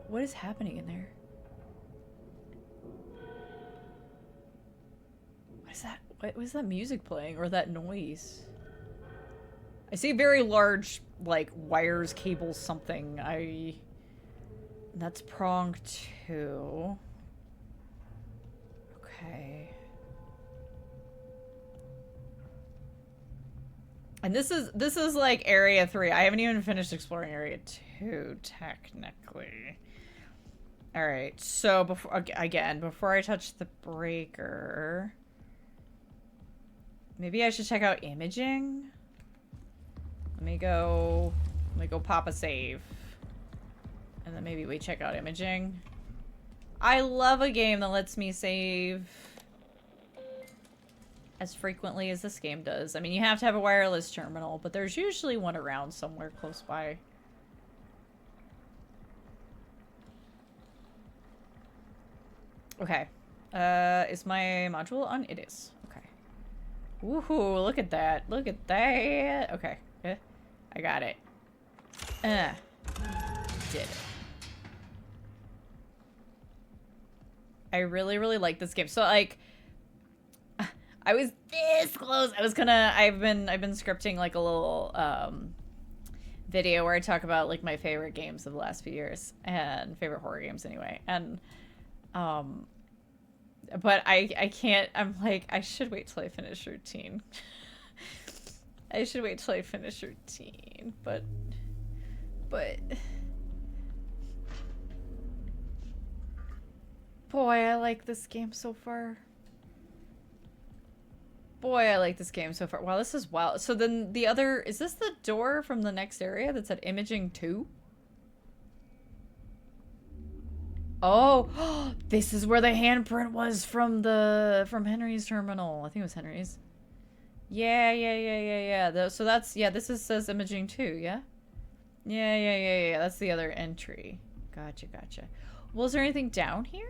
What is happening in there? What is that? What was that music playing or that noise? I see very large, like, wires, cables, something. That's prong 2. Okay. And this is like area 3. I haven't even finished exploring area 2, technically. Alright, so before I touch the breaker, maybe I should check out imaging. Let me go pop a save. And then maybe we check out imaging. I love a game that lets me save as frequently as this game does. I mean, you have to have a wireless terminal, but there's usually one around somewhere close by. Okay. Is my module on? It is. Okay. Woohoo, look at that. Look at that. Okay. I got it. Did it. I really, really like this game. So, like, I was this close. I've been scripting, like, a little, video where I talk about, like, my favorite games of the last few years. And favorite horror games, anyway. And, but I can't, I'm like, I should wait till I finish routine. I should wait till I finish routine, but boy, I like this game so far. Boy, I like this game so far. Wow, this is wild. So then the other, is this the door from the next area that said imaging 2? Oh, this is where the handprint was from Henry's terminal. I think it was Henry's. Yeah. So that's, yeah, this says imaging 2, yeah? Yeah. That's the other entry. Gotcha. Well, is there anything down here?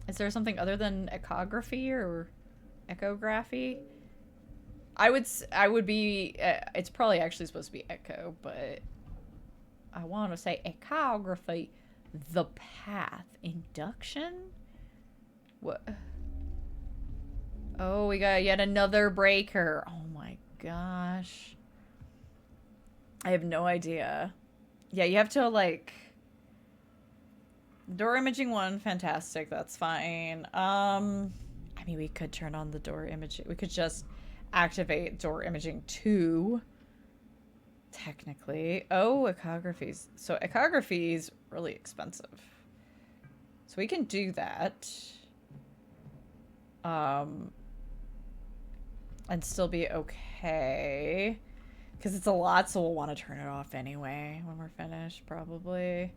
Is there something other than echography or echography? I would be, it's probably actually supposed to be echo, but I want to say echography. The path. Induction? What? Oh, we got yet another breaker. Oh my gosh. I have no idea. Yeah, you have to, like... Door imaging 1, fantastic. That's fine. I mean, we could turn on the door imaging. We could just activate door imaging 2. Technically. Oh, echographies. So echography is really expensive. So we can do that. And still be okay. Because it's a lot, so we'll want to turn it off anyway when we're finished, probably.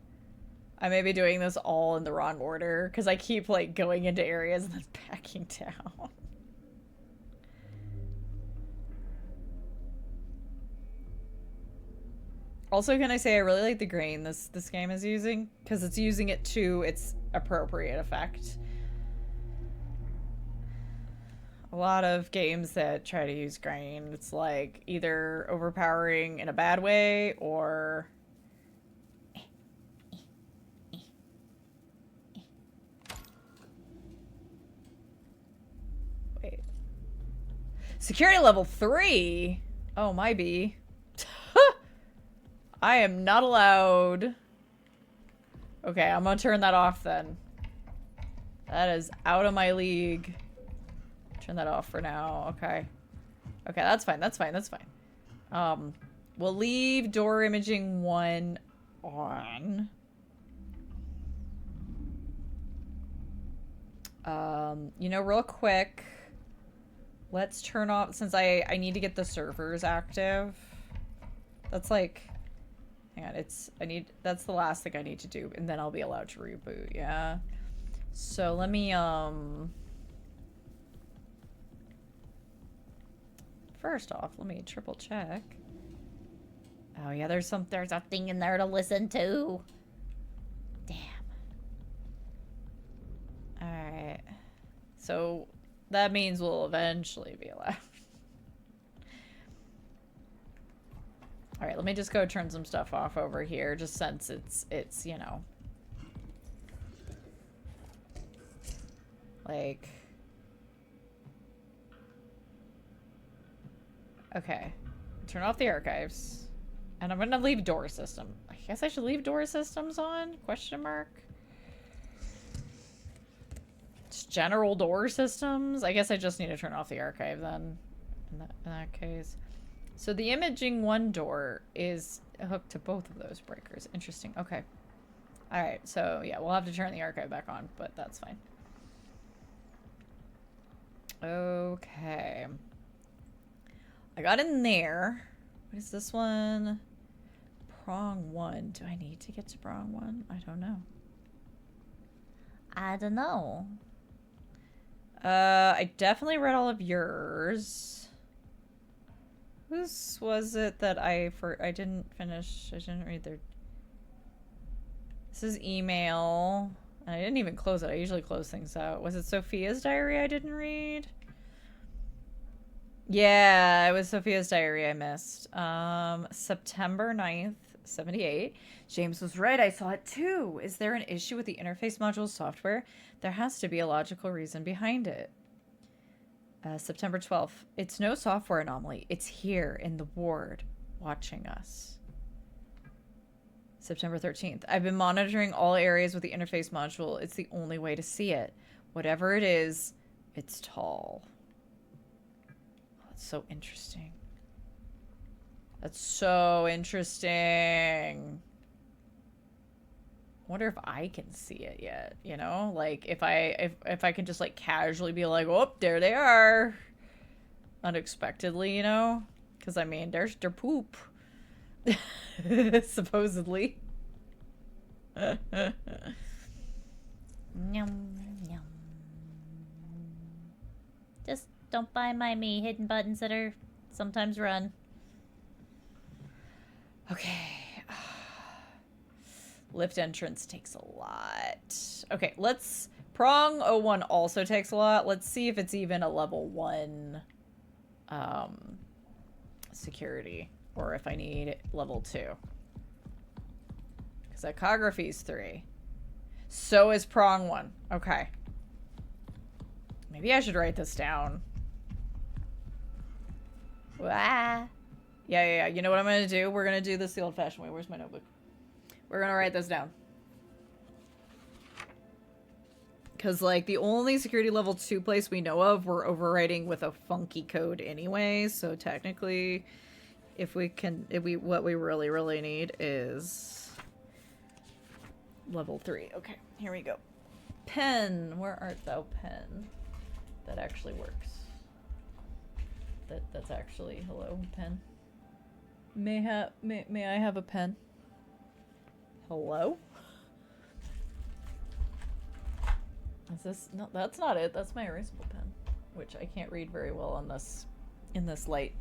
I may be doing this all in the wrong order, because I keep, like, going into areas and then backing down. Also, can I say I really like the grain this game is using, because it's using it to its appropriate effect. A lot of games that try to use grain, it's like either overpowering in a bad way or wait. Security level 3? Oh, my bee. I am not allowed. Okay, I'm gonna turn that off then. That is out of my league. Turn that off for now. Okay. Okay, that's fine. We'll leave door imaging 1 on. You know, real quick, let's turn off, since I need to get the servers active. That's like, hang on, that's the last thing I need to do, and then I'll be allowed to reboot, yeah. So let me, first off, let me triple check. Oh yeah, there's a thing in there to listen to. Damn. Alright. So that means we'll eventually be allowed. All right, let me just go turn some stuff off over here, just since it's you know, like, okay, turn off the archives, and I'm gonna leave door system. I guess I should leave door systems on? Question mark. Just general door systems. I guess I just need to turn off the archive then. In that case. So the imaging one door is hooked to both of those breakers. Interesting. Okay. All right. So yeah, we'll have to turn the archive back on, but that's fine. Okay. I got in there. What is this one? Prong 1. Do I need to get to prong 1? I don't know. I don't know. I definitely read all of yours. Whose was it that I didn't finish? I didn't read their... This is email. And I didn't even close it. I usually close things out. Was it Sophia's diary I didn't read? Yeah, it was Sophia's diary I missed. September 9th, 78. James was right. I saw it too. Is there an issue with the interface module software? There has to be a logical reason behind it. September 12th. It's no software anomaly. It's here in the ward watching us. September 13th. I've been monitoring all areas with the interface module. It's the only way to see it. Whatever it is, it's tall. Oh, that's so interesting. That's so interesting. Wonder if I can see it yet, you know? Like if I can just like casually be like, "Oh, there they are." Unexpectedly, you know? Cuz I mean, there's their poop. Supposedly. Yum, yum. Just don't buy me hidden buttons that are sometimes run. Okay. Lift entrance takes a lot. Okay, let's... Prong 01 also takes a lot. Let's see if it's even a level 1 security. Or if I need level 2. Because echography is 3. So is prong 1. Okay. Maybe I should write this down. Wah. Yeah. You know what I'm going to do? We're going to do this the old-fashioned way. Where's my notebook? We're going to write this down. Because, like, the only security level 2 place we know of, we're overwriting with a funky code anyway. So, technically, what we really need is level 3. Okay, here we go. Pen. Where art thou, pen? That actually works. That's actually... Hello, pen. May I have a pen? Hello? Is this... No, that's not it. That's my erasable pen. Which I can't read very well on this... in this light.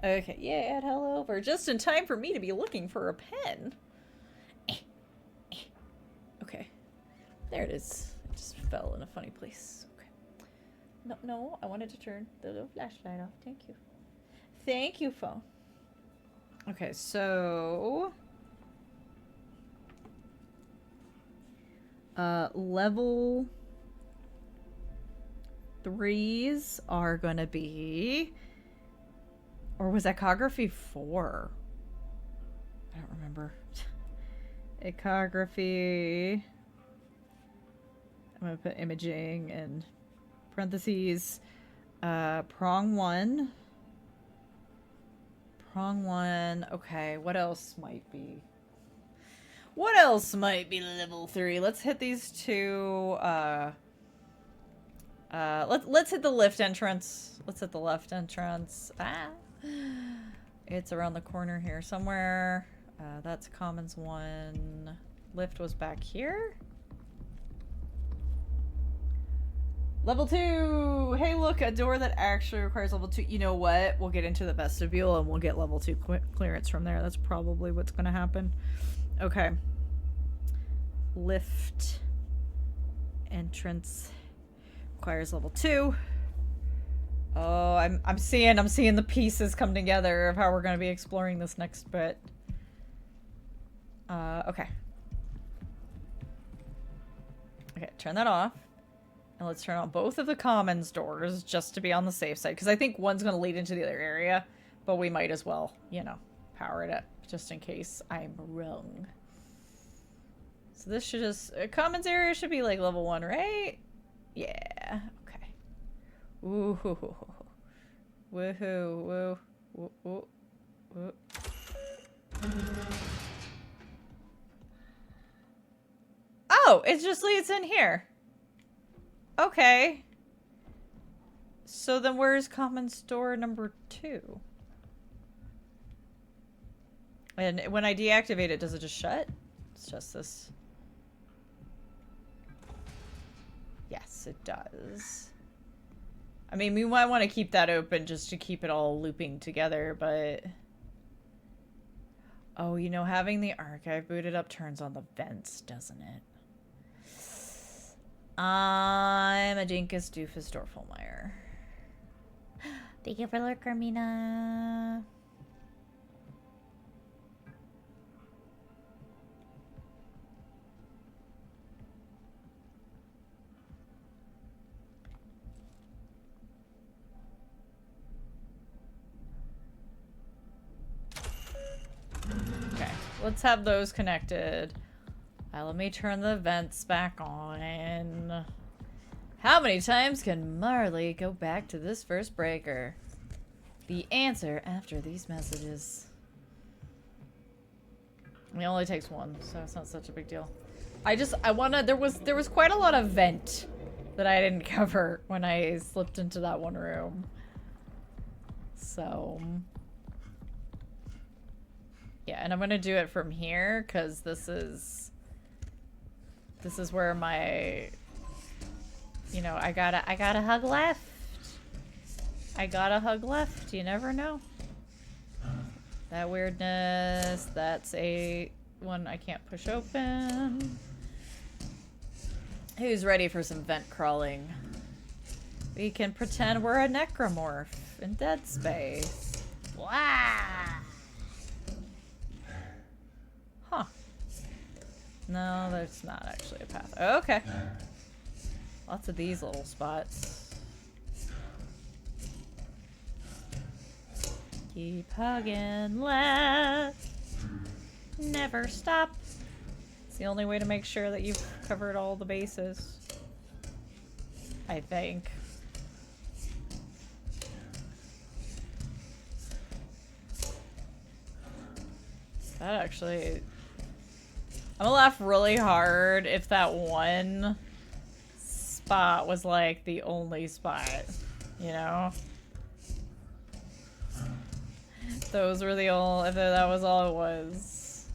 Okay, yeah, add hello over. Just in time for me to be looking for a pen. Okay. There it is. It just fell in a funny place. Okay. No, I wanted to turn the little flashlight off. Thank you. Thank you, phone. Okay, so... level 3s are gonna be... Or was echography 4? I don't remember. Echography... I'm gonna put imaging in parentheses. Prong 1. Prong 1. Okay, what else might be? What else might be level 3? Let's hit these two. Let's hit the lift entrance. Let's hit the left entrance. Ah, it's around the corner here somewhere. That's commons 1. Lift was back here. Level 2! Hey, look, a door that actually requires level 2. You know what? We'll get into the vestibule and we'll get level 2 clearance from there. That's probably what's going to happen. Okay. Lift. Entrance. Requires level 2. Oh, I'm seeing the pieces come together of how we're gonna be exploring this next bit. Okay. Okay, turn that off. And let's turn on both of the commons doors just to be on the safe side. Because I think one's gonna lead into the other area. But we might as well, you know, power it up just in case I'm wrong. So this should just... commons area should be like level 1, right? Yeah. Okay. Ooh. Woohoo. Woo. Woo. Woo. Woo. Oh, it just leads in here. Okay. So then where's commons door number 2? And when I deactivate it, does it just shut? It's just this. Yes, it does. I mean, we might want to keep that open just to keep it all looping together, but... Oh, you know, having the archive booted up turns on the vents, doesn't it? I'm a dinkus doofus Dorfelmeyer. Thank you for lurk, Carmina. Okay, let's have those connected. Let me turn the vents back on. How many times can Marley go back to this first breaker? The answer after these messages. It only takes one, so it's not such a big deal. I wanna, there was quite a lot of vent that I didn't cover when I slipped into that one room. So... yeah, and I'm gonna do it from here, because this is where my, you know, I gotta hug left. I gotta hug left, you never know. That weirdness, that's a one I can't push open. Who's ready for some vent crawling? We can pretend we're a necromorph in Dead Space. Wow! Huh. No, there's not actually a path. Okay. Lots of these little spots. Keep hugging left. Never stop. It's the only way to make sure that you've covered all the bases. I think. That actually... I'm gonna laugh really hard if that one spot was like the only spot, you know? Those were the only, if that was all it was.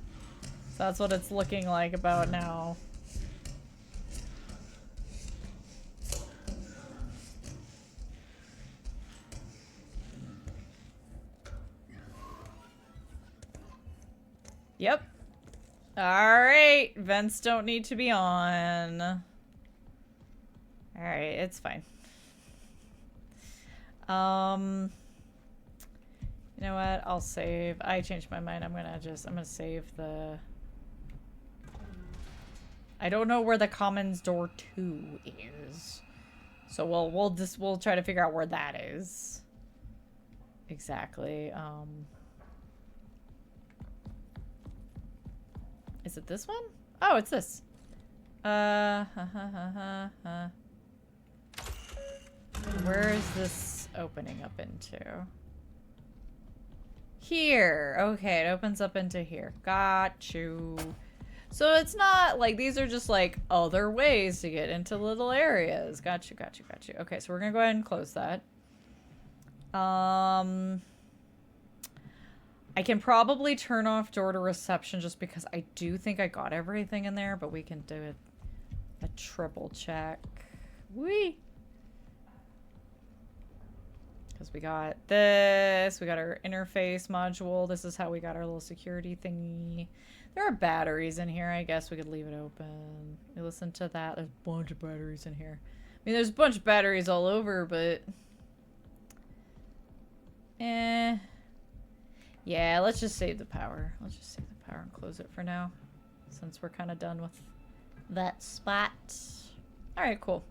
So that's what it's looking like about now. Yep. Alright, vents don't need to be on. Alright, it's fine. You know what? I'll save. I changed my mind. I'm gonna save the... I don't know where the commons door 2 is. So we'll try to figure out where that is. Exactly. Is it this one? Oh, it's this. Where is this opening up into? Here. Okay, it opens up into here. Got you. So it's not like these are just like other ways to get into little areas. Got you, got you, got you. Okay, so we're gonna go ahead and close that. I can probably turn off door to reception just because I do think I got everything in there, but we can do a triple check. Whee! Because we got this, we got our interface module. This is how we got our little security thingy. There are batteries in here. I guess we could leave it open. We listen to that. There's a bunch of batteries in here. I mean, there's a bunch of batteries all over, but Eh. Yeah, let's just save the power. Let's just save the power and close it for now. Since we're kind of done with that spot. Alright, cool.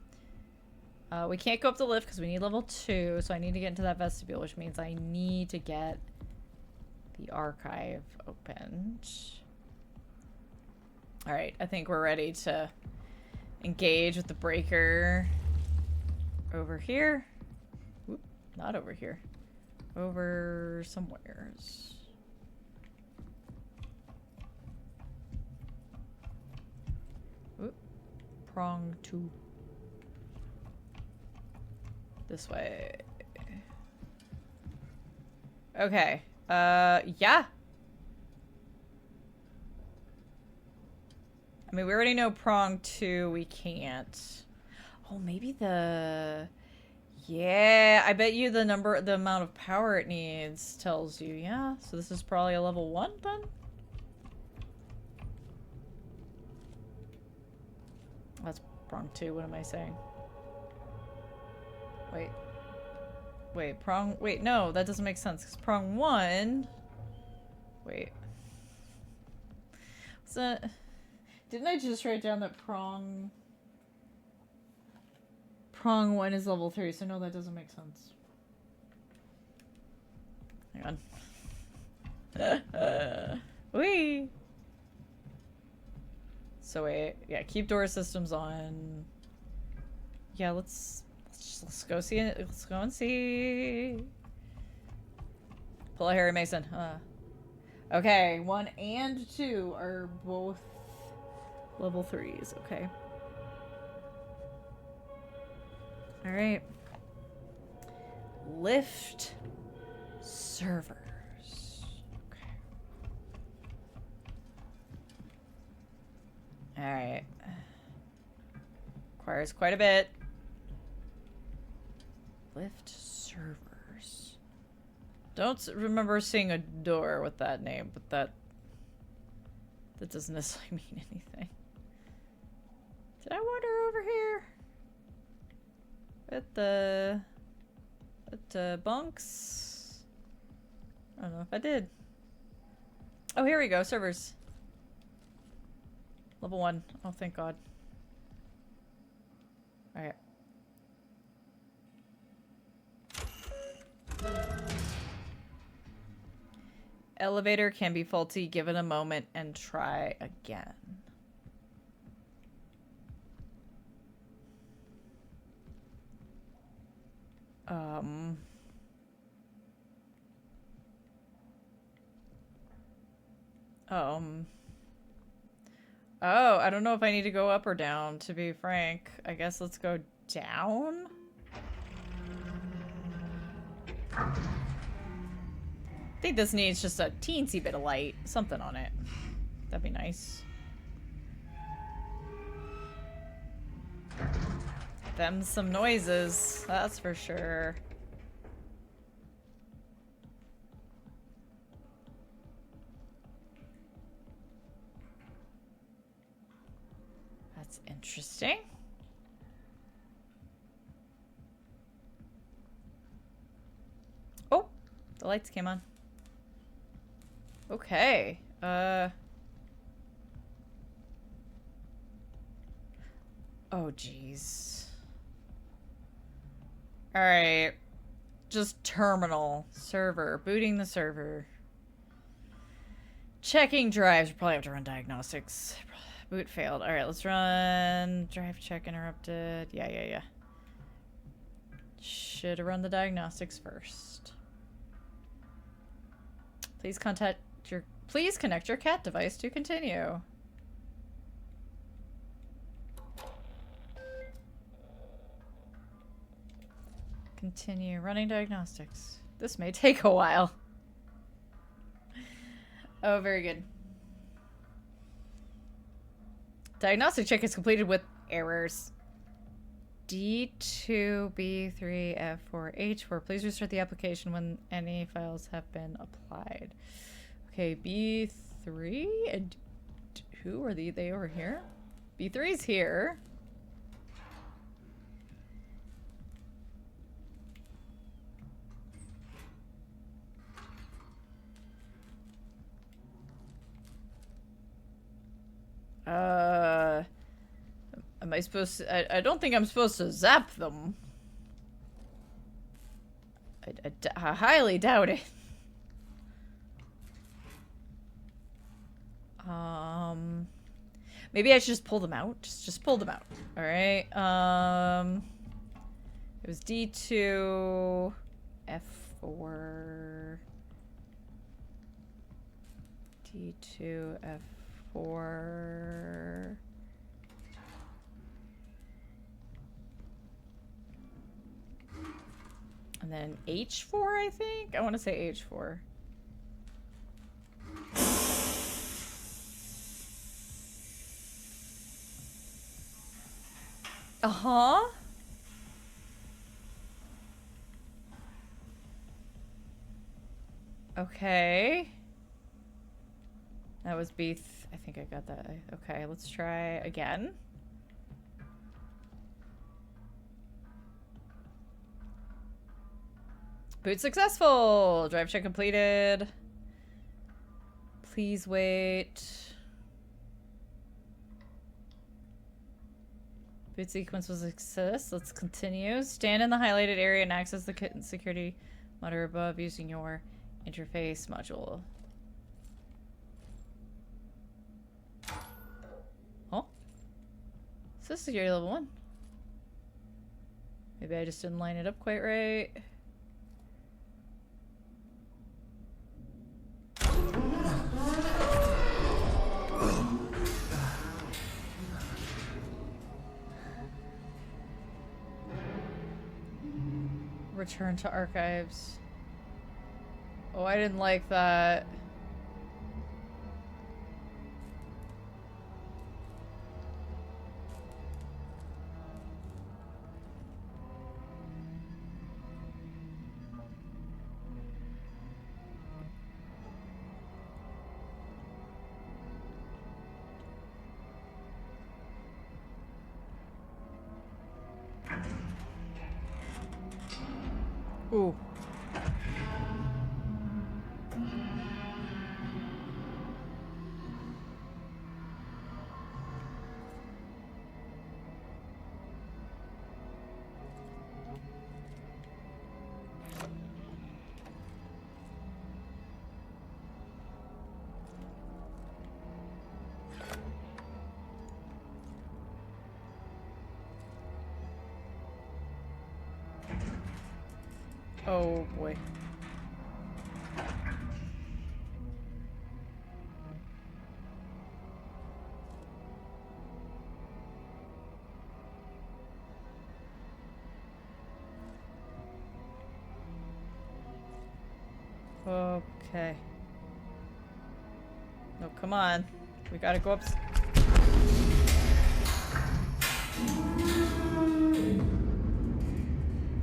We can't go up the lift because we need level 2. So I need to get into that vestibule, which means I need to get the archive opened. Alright, I think we're ready to engage with the breaker. Over here. Oop, not over here. Over somewheres. Oop. Prong 2. This way. Okay. Yeah. I mean, we already know prong 2, we can't. Oh, maybe the... Yeah, I bet you the amount of power it needs tells you, yeah. So this is probably a level 1 then? That's prong 2, what am I saying? Wait, no, that doesn't make sense, because prong 1... Wait. What's that? Didn't I just write down that prong 1 is level 3, so no, that doesn't make sense. Hang on. Whee! So wait, yeah, keep door systems on. Yeah, let's go see it. Let's go and see. Pull a Harry Mason. Okay, 1 and 2 are both level 3s. Okay. All right. Lift servers. Okay. All right. Requires quite a bit. Lift servers. Don't remember seeing a door with that name, but that doesn't necessarily mean anything. Did I wander over here? At the bunks? I don't know if I did. Oh, here we go. Servers. Level 1. Oh, thank God. Alright. Elevator can be faulty. Give it a moment and try again. Oh, I don't know if I need to go up or down, to be frank. I guess let's go down? I think this needs just a teensy bit of light. Something on it. That'd be nice. Them some noises, that's for sure. That's interesting. Oh, the lights came on. Okay. Oh, jeez. Alright. Just terminal. Server. Booting the server. Checking drives. We probably have to run diagnostics. Boot failed. Alright, let's run drive check interrupted. Yeah. Should have run the diagnostics first. Please connect your cat device to continue. Continue running diagnostics. This may take a while. Oh, very good. Diagnostic check is completed with errors. D2B3F4H4. Please restart the application when any files have been applied. Okay, B3 and who are they over here? B3's here. Am I supposed to... I don't think I'm supposed to zap them. I highly doubt it. Maybe I should just pull them out. Just pull them out. All right. It was D2, F4, D2, F4. And then H4, I think? I want to say H4. Uh-huh. Okay. That was B. I think I got that. Okay, let's try again. Boot successful! Drive check completed. Please wait. Boot sequence was a success. Let's continue. Stand in the highlighted area and access the kit security monitor above using your interface module. Oh. Is this security level 1? Maybe I just didn't line it up quite right. Return to archives. Oh, I didn't like that. Ooh. Oh boy. Okay. No, come on. We gotta go up.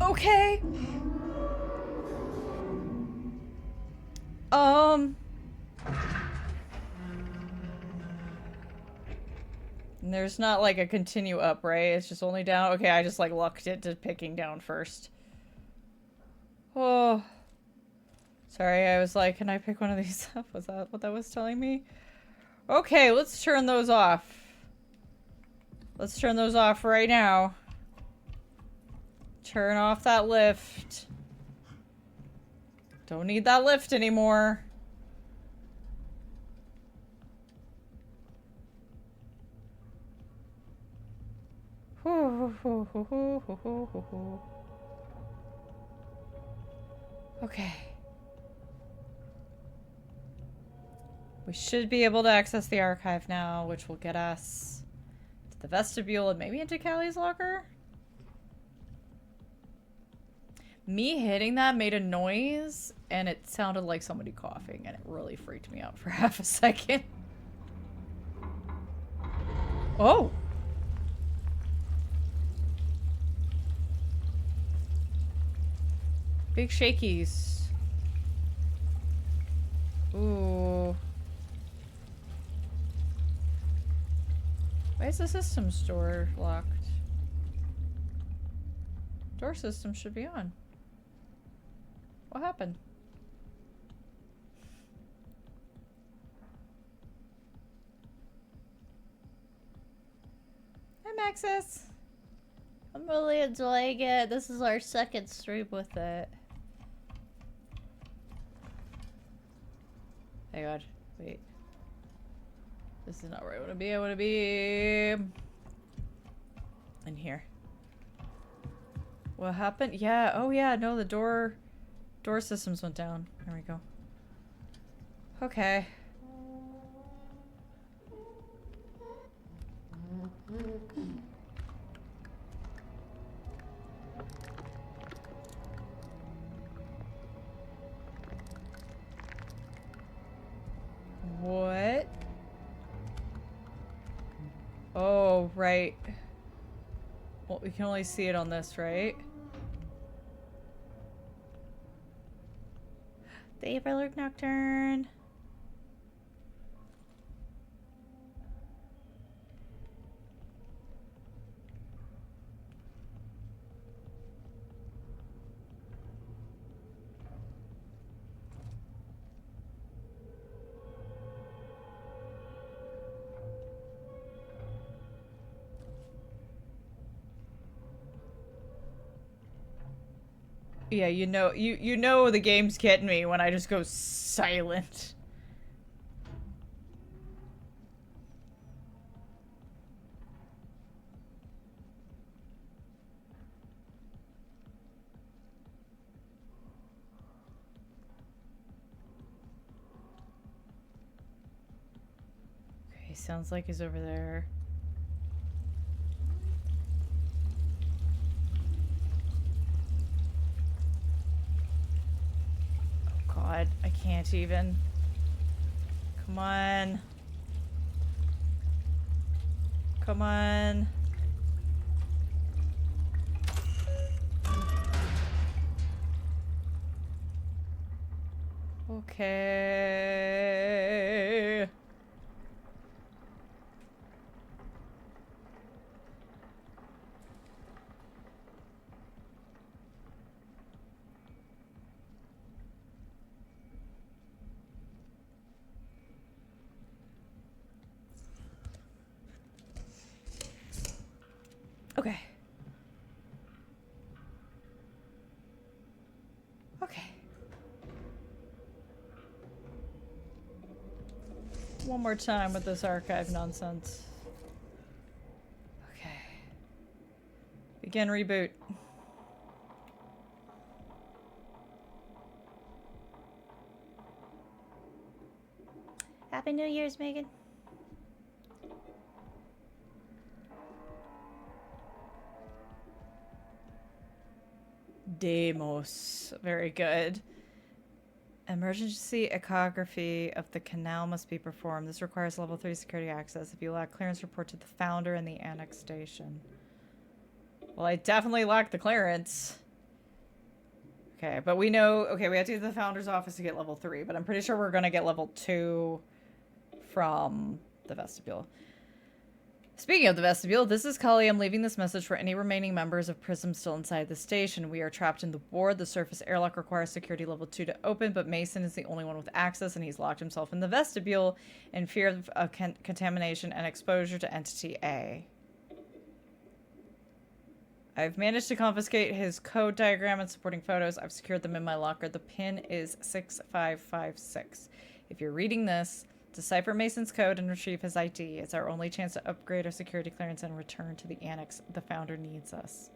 Okay. There's not like a continue up, right? It's just only down. Okay, I just like lucked it to picking down first. Oh. Sorry, I was like, can I pick one of these up? Was that what that was telling me? Okay, let's turn those off. Let's turn those off right now. Turn off that lift. Don't need that lift anymore. Okay. We should be able to access the archive now, which will get us to the vestibule and maybe into Callie's locker. Me hitting that made a noise, and it sounded like somebody coughing, and it really freaked me out for half a second. Oh! Big shakies. Ooh. Why is the systems door locked? Door system should be on. What happened? Maxis. I'm really enjoying it. This is our second stream with it. Hey God, wait. This is not where I want to be. I want to be in here. What happened? Yeah. Oh yeah. No, the door systems went down. There we go. Okay. What? Oh, right. Well, we can only see it on this, right? The Everlook Nocturne. Yeah, you know the game's getting me when I just go silent. Okay, sounds like he's over there. God, I can't even. Come on. Come on. Okay. Okay. Okay. One more time with this archive nonsense. Okay. Begin reboot. Happy New Year's, Megan. Demos. Very good. Emergency echography of the canal must be performed. This requires level 3 security access. If you lack clearance, report to the founder in the annex station. Well, I definitely lack the clearance. Okay, but we know... Okay, we have to get to the founder's office to get level 3, but I'm pretty sure we're going to get level 2 from the vestibule. Speaking of the vestibule, this is Kali. I'm leaving this message for any remaining members of Prism still inside the station. We are trapped in the ward. The surface airlock requires security level 2 to open, but Mason is the only one with access, and he's locked himself in the vestibule in fear of contamination and exposure to Entity A. I've managed to confiscate his code diagram and supporting photos. I've secured them in my locker. The pin is 6556. If you're reading this, decipher Mason's code and retrieve his ID. It's our only chance to upgrade our security clearance and return to the annex. The founder needs us.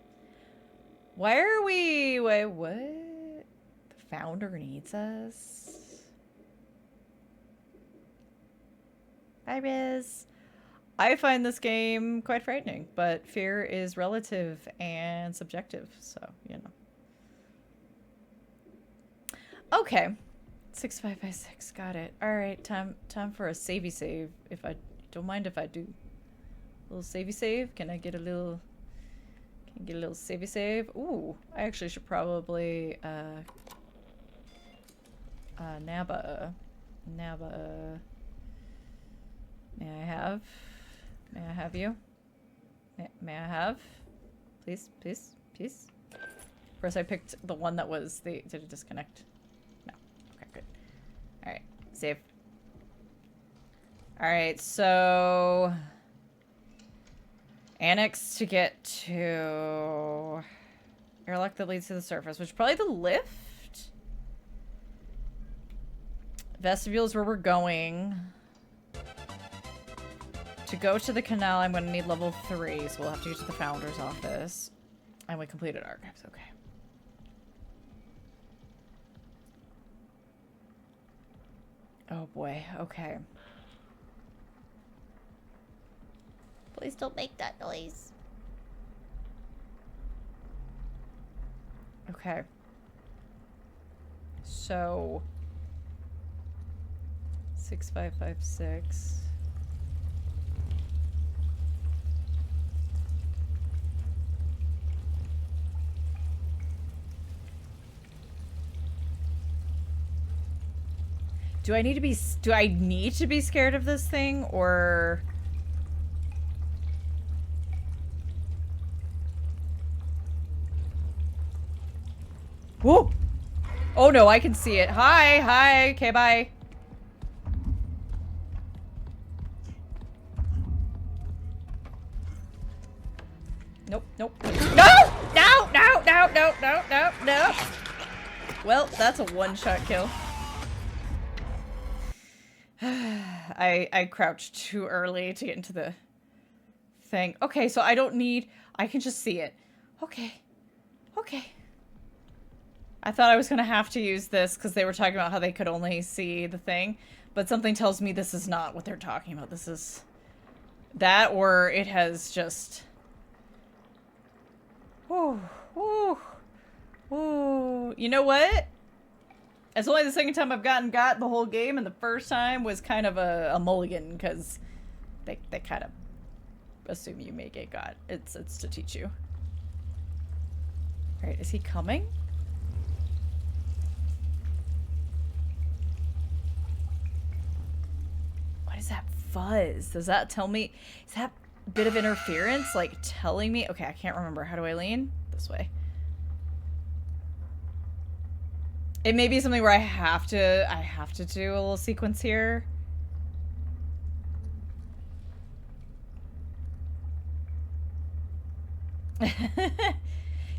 Why are we... Wait, what? The founder needs us? Bye, Riz. I find this game quite frightening, but fear is relative and subjective, so, you know. Okay. 6556, got it. Alright, time for a savey save. If I don't mind if I do. A little savey save. Can I get a little savey save? Ooh, I actually should probably Naba. May I have? May I have you? May I have? Please, please, please. Of course I picked the one that was the... Did it disconnect? No. Okay, good. Alright, save. Alright, so... Annex to get to airlock that leads to the surface, which is probably the lift. Vestibule is where we're going. To go to the canal, I'm going to need level 3, so we'll have to get to the founder's office. And we completed archives, okay. Oh boy, okay. Please don't make that noise. Okay. So 6556. Do I need to be scared of this thing, or whoa? Oh no, I can see it. Hi, okay, bye. Nope. No! Well, that's a one-shot kill. I crouched too early to get into the thing. Okay, so I don't need... I can just see it. Okay. I thought I was going to have to use this because they were talking about how they could only see the thing. But something tells me this is not what they're talking about. This is... that, or it has just... Whew. You know what? It's only the second time I've got the whole game, and the first time was kind of a mulligan, because they kind of assume you may get got. It's to teach you. Alright, is he coming? What is that fuzz? Does that tell me... is that a bit of interference, like, telling me... okay, I can't remember. How do I lean? This way. It may be something where I have to do a little sequence here.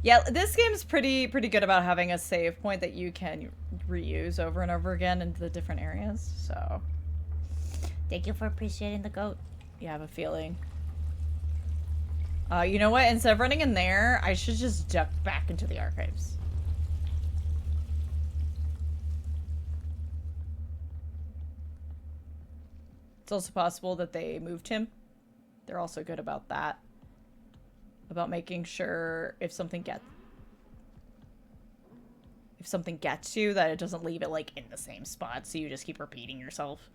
Yeah, this game's pretty good about having a save point that you can reuse over and over again into the different areas, so. Thank you for appreciating the goat. Yeah, I have a feeling. You know what? Instead of running in there, I should just duck back into the archives. It's also possible that they moved him. They're also good about that. About making sure if something gets you, that it doesn't leave it like in the same spot, so you just keep repeating yourself.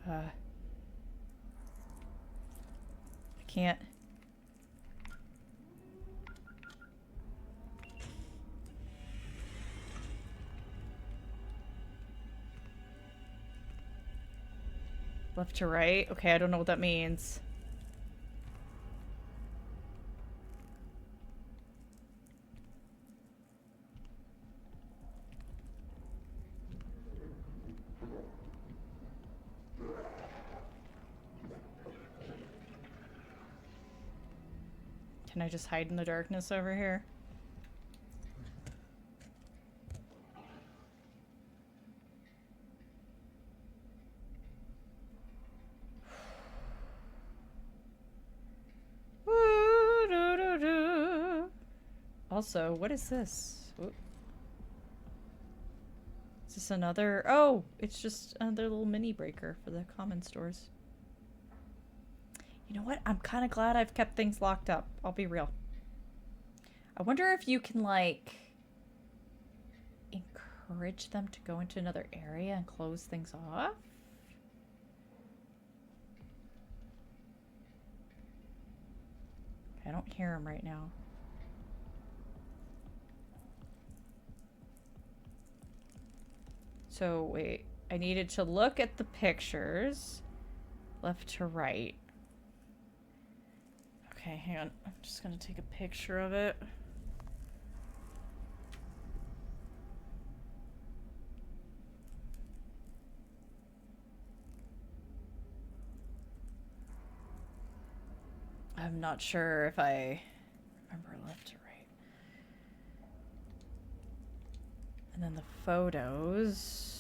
I can't. Left to right? Okay, I don't know what that means. Can I just hide in the darkness over here? Also, what is this? Oop. Is this another... oh, it's just another little mini breaker for the common stores. You know what? I'm kind of glad I've kept things locked up. I'll be real. I wonder if you can, like, encourage them to go into another area and close things off? I don't hear him right now. So, wait. I needed to look at the pictures. Left to right. Okay, hang on. I'm just gonna take a picture of it. I'm not sure if I remember left to right. And then the photos.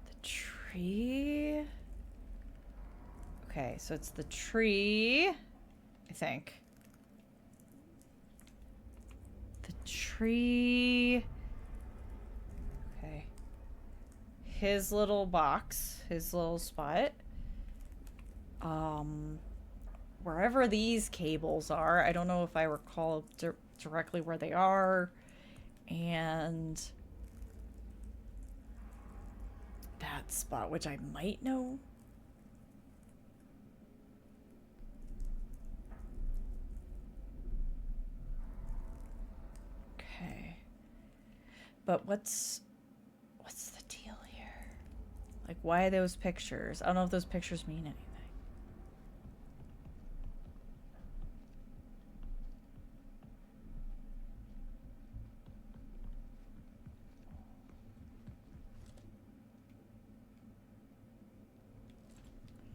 The tree. Okay, so it's the tree, I think. The tree. Okay. His little box, his little spot. Wherever these cables are, I don't know if I recall directly where they are. And that spot, which I might know. Okay. But what's the deal here? Like, why are those pictures? I don't know if those pictures mean anything.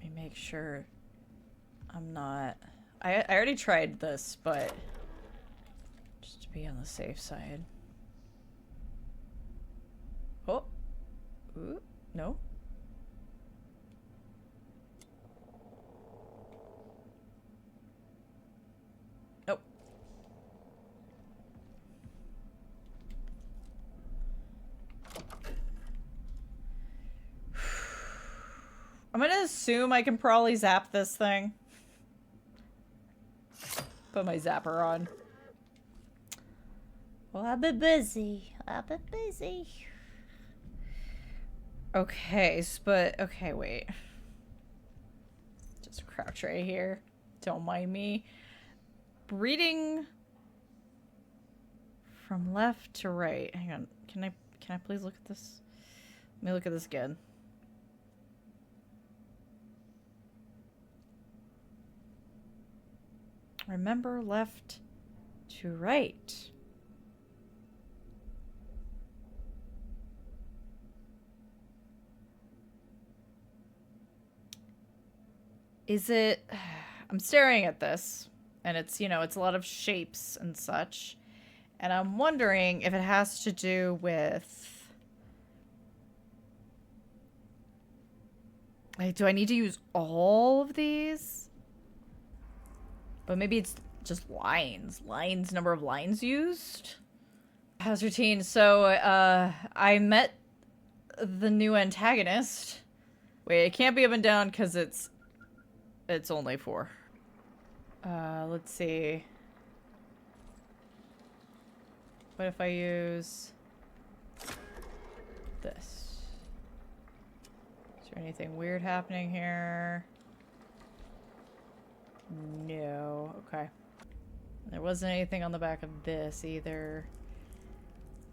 Let me make sure I'm not... I already tried this, but just to be on the safe side. Oh. Ooh, no. Nope. I'm gonna assume I can probably zap this thing. Put my zapper on. Well, I've been busy. I've been busy. Okay, but okay, wait. Just crouch right here. Don't mind me. Reading from left to right. Hang on. Can I please look at this? Let me look at this again. Remember left to right. Is it... I'm staring at this, and it's, you know, it's a lot of shapes and such. And I'm wondering if it has to do with... Like, do I need to use all of these? But maybe it's just lines. Lines, number of lines used? How's routine? So, I met the new antagonist. Wait, it can't be up and down because it's only 4. Let's see. What if I use this? Is there anything weird happening here? No. Okay. There wasn't anything on the back of this either.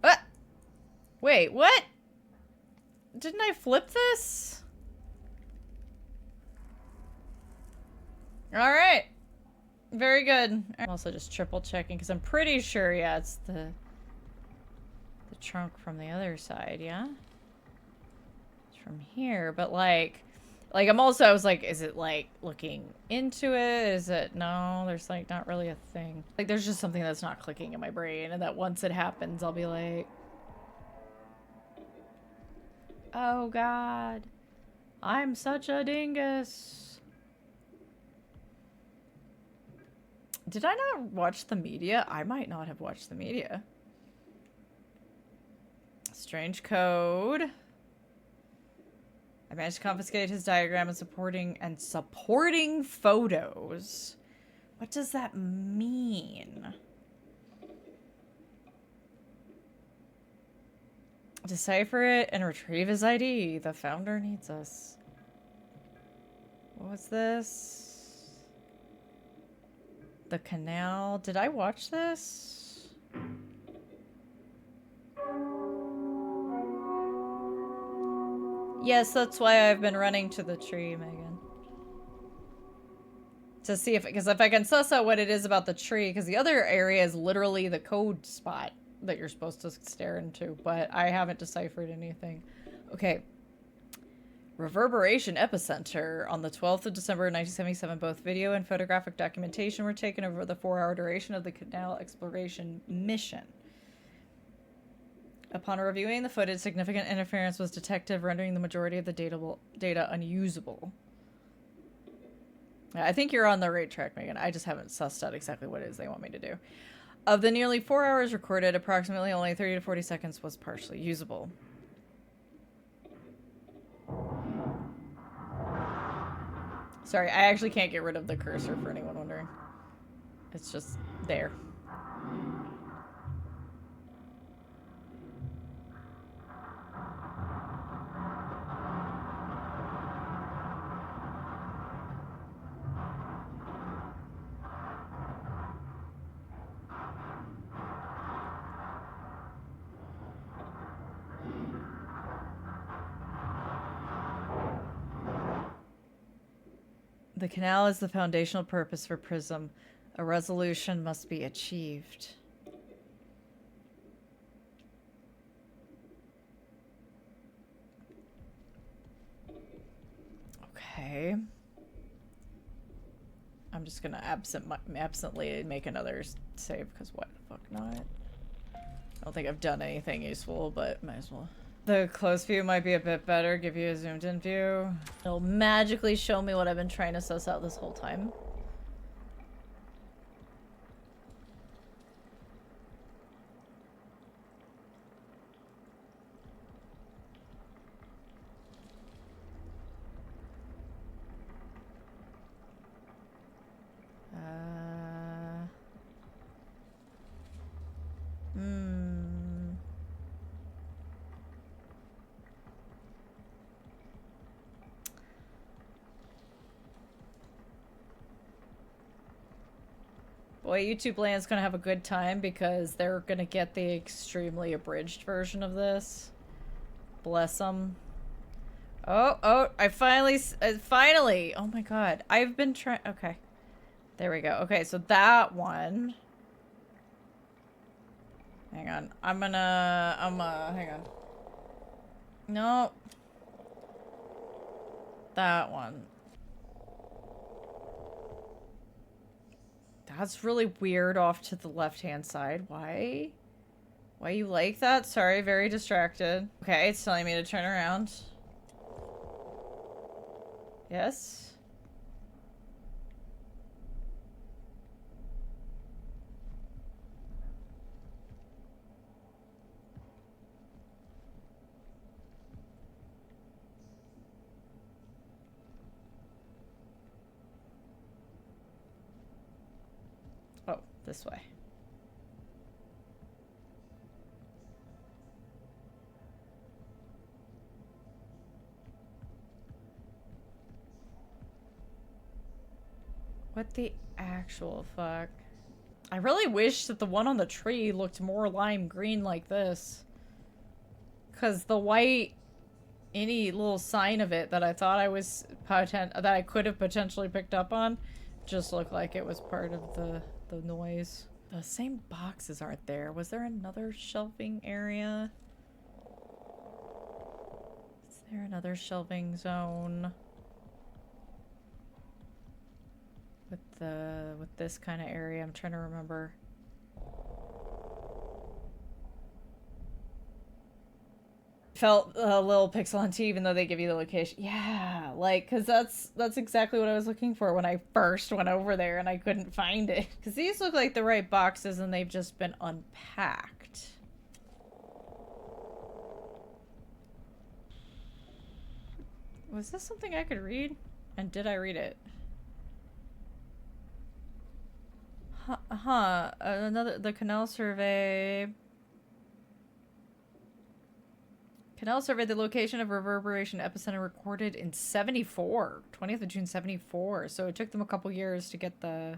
Ah! Wait, what? Didn't I flip this? Alright. Very good. I'm also just triple checking because I'm pretty sure, yeah, it's the trunk from the other side, yeah? It's from here, but like I'm also, I was like, is it like looking into it? Is it, no, there's like not really a thing. Like there's just something that's not clicking in my brain, and that once it happens, I'll be like, oh God, I'm such a dingus. Did I not watch the media? I might not have watched the media. Strange code. I managed to confiscate his diagram and supporting photos. What does that mean? Decipher it and retrieve his ID. The founder needs us. What's this? The canal. Did I watch this? Yes, that's why I've been running to the tree, Megan. To see if, because if I can suss out what it is about the tree, because the other area is literally the code spot that you're supposed to stare into, but I haven't deciphered anything. Okay. Reverberation epicenter. On the 12th of December 1977, both video and photographic documentation were taken over the 4-hour duration of the canal exploration mission. Upon reviewing the footage, significant interference was detected, rendering the majority of the data unusable. I think you're on the right track, Megan. I just haven't sussed out exactly what it is they want me to do. Of the nearly 4 hours recorded, approximately only 30 to 40 seconds was partially usable. Sorry, I actually can't get rid of the cursor for anyone wondering. It's just there. The canal is the foundational purpose for PRISM. A resolution must be achieved. Okay. I'm just gonna absently make another save, because why the fuck not? I don't think I've done anything useful, but might as well. The close view might be a bit better, give you a zoomed in view. It'll magically show me what I've been trying to suss out this whole time. Boy, YouTube Land's gonna have a good time because they're gonna get the extremely abridged version of this. Bless them. Oh, I finally, oh my god. I've been trying, okay. There we go. Okay, so that one. Hang on. hang on. No. That one. That's really weird off to the left-hand side. Why? Why you like that? Sorry, very distracted. Okay, it's telling me to turn around. Yes? Oh, this way. What the actual fuck? I really wish that the one on the tree looked more lime green like this. Cause the white, any little sign of it that I thought that I could have potentially picked up on, just looked like it was part of the noise. The same boxes aren't there. Was there another shelving area? Is there another shelving zone? With this kind of area, I'm trying to remember. Felt a little pixel hunty even though they give you the location. Yeah, like, cause that's exactly what I was looking for when I first went over there and I couldn't find it. Cause these look like the right boxes and they've just been unpacked. Was this something I could read? And did I read it? The canal survey. Canal surveyed the location of reverberation epicenter recorded in 74. 20th of June 74. So it took them a couple years to get the...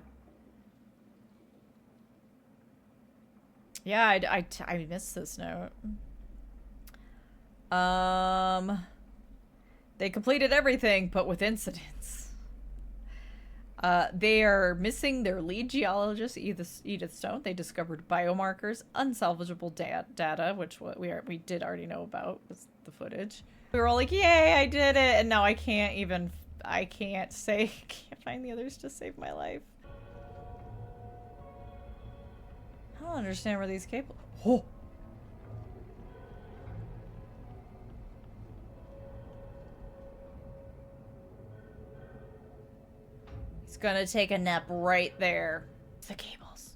Yeah, I missed this note. They completed everything, but with incidents. They are missing their lead geologist, Edith Stone. They discovered biomarkers, unsalvageable data, which we did already know about was the footage. We were all like, "Yay, I did it!" And now I can't find the others to save my life. I don't understand where these cables. Oh. He's gonna take a nap right there. The cables.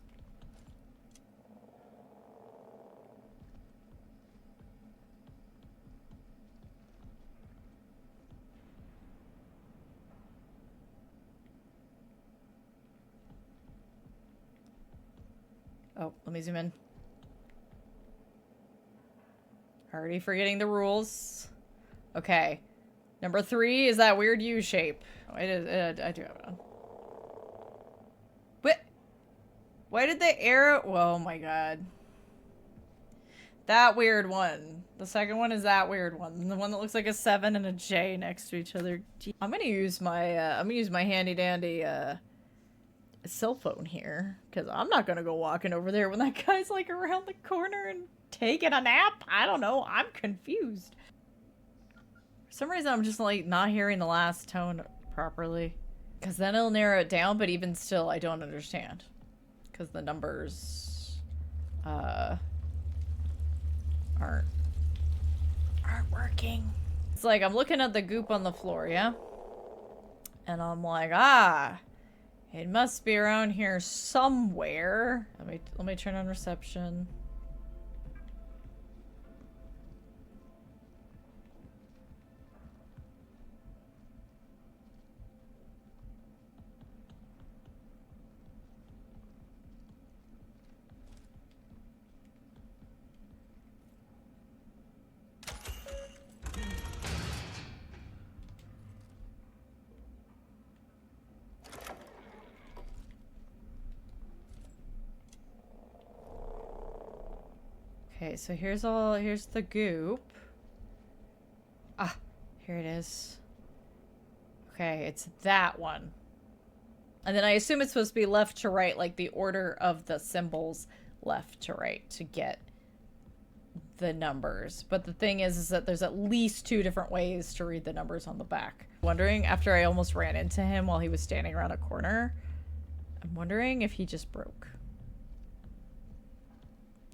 Oh, let me zoom in. Already forgetting the rules. Okay. Number 3 is that weird U shape. I do have it on. What? Why did the arrow... Oh my god. That weird one. The second one is that weird one. The one that looks like a 7 and a J next to each other. I'm gonna use my handy dandy cell phone here, because I'm not gonna go walking over there when that guy's like around the corner and taking a nap. I don't know. I'm confused. For some reason, I'm just like not hearing the last tone properly, because then it'll narrow it down. But even still, I don't understand, because the numbers aren't working. It's like I'm looking at the goop on the floor, yeah, and I'm like, it must be around here somewhere. Let me turn on reception. Okay, so here's the goop. Ah, here it is. Okay, it's that one. And then I assume it's supposed to be left to right, like the order of the symbols left to right to get the numbers. But the thing is that there's at least 2 different ways to read the numbers on the back. Wondering, after I almost ran into him while he was standing around a corner, I'm wondering if he just broke.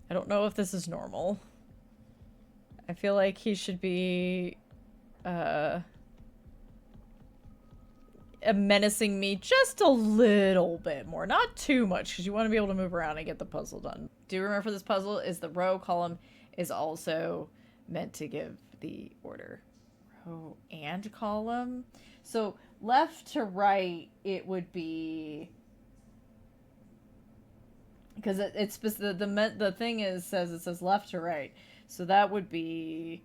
I don't know if this is normal. I feel like he should be menacing me just a little bit more. Not too much, because you want to be able to move around and get the puzzle done. Do you remember for this puzzle is the row column is also meant to give the order. Row and column. So left to right, it would be... Because it's the thing is says left to right, so that would be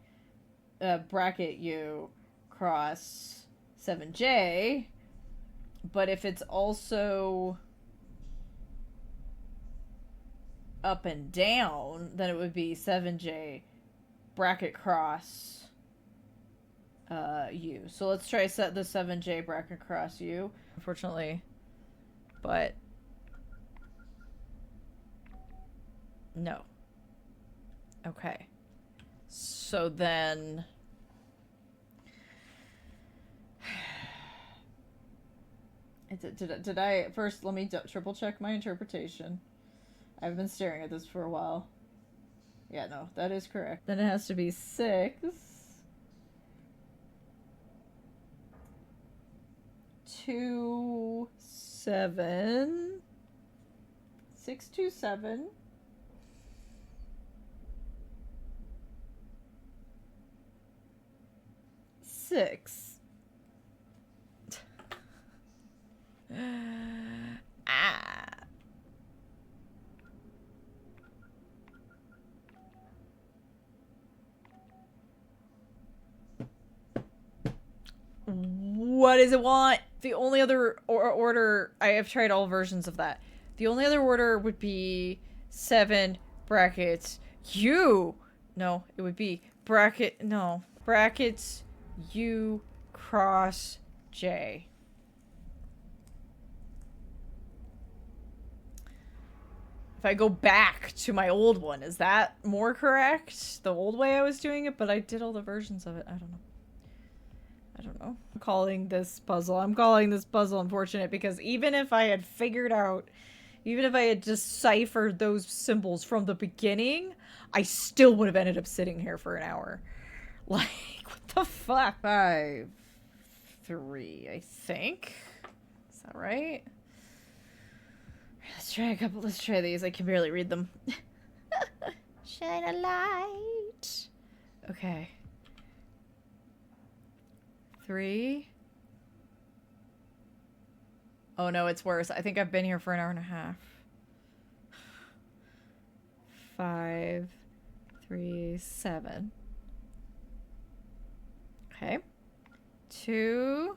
bracket U cross 7J. But if it's also up and down, then it would be 7J bracket cross U. So let's try set the 7J bracket cross U. Unfortunately, but. No. Okay. So then... Did I... First, let me triple check my interpretation. I've been staring at this for a while. Yeah, no, that is correct. Then it has to be 6. 2, 7. 6, 2, 7. 6. What does it want? The only other order, I have tried all versions of that. The only other order would be 7 brackets U. No, it would be brackets U cross J. If I go back to my old one, is that more correct? The old way I was doing it, but I did all the versions of it. I don't know. I'm calling this puzzle unfortunate because even if I had deciphered those symbols from the beginning, I still would have ended up sitting here for an hour. Like, what the fuck? 5, 3, I think. Is that right? Let's try these. I can barely read them. Shine a light. Okay. 3. Oh no, it's worse. I think I've been here for an hour and a half. 5, 3, 7. Okay. 2,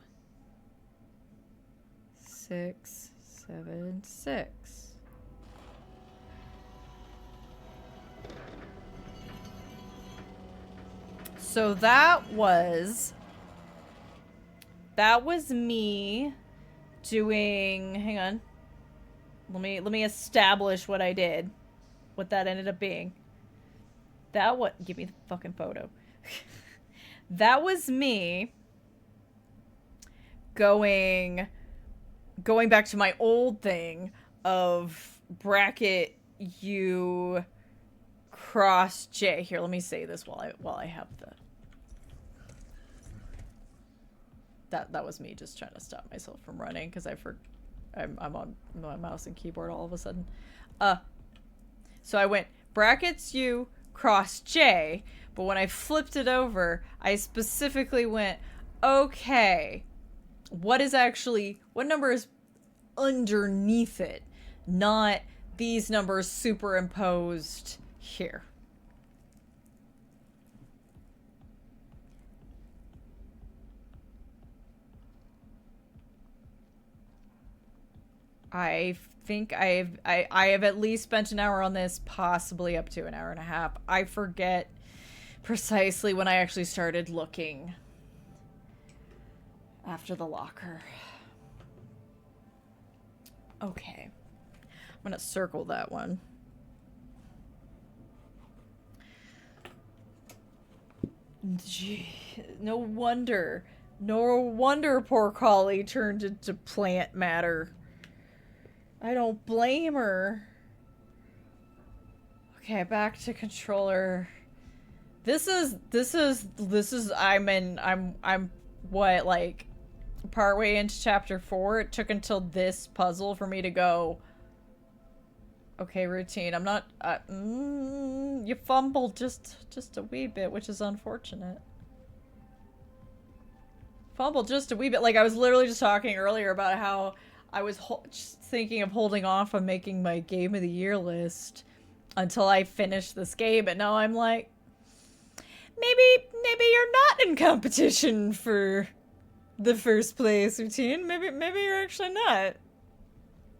6, 7, 6. So that was me doing, hang on. Let me establish what I did. What that ended up being. Give me the fucking photo. That was me going back to my old thing of bracket U cross J. Here, let me say this while I have the. That was me just trying to stop myself from running because I'm on my mouse and keyboard all of a sudden. So I went brackets U cross J, but when I flipped it over, I specifically went, okay, what number is underneath it, not these numbers superimposed here. I think I have at least spent an hour on this, possibly up to an hour and a half. I forget precisely when I actually started looking after the locker. Okay. I'm gonna circle that one. Gee, no wonder poor Collie turned into plant matter. I don't blame her. Okay, back to controller. I'm what, like, partway into chapter 4. It took until this puzzle for me to go, okay, routine. I'm not, you fumbled just a wee bit, which is unfortunate. Fumbled just a wee bit. Like, I was literally just talking earlier about how I was thinking of holding off on making my game of the year list until I finished this game, but now I'm like, maybe you're not in competition for the first place routine. Maybe you're actually not.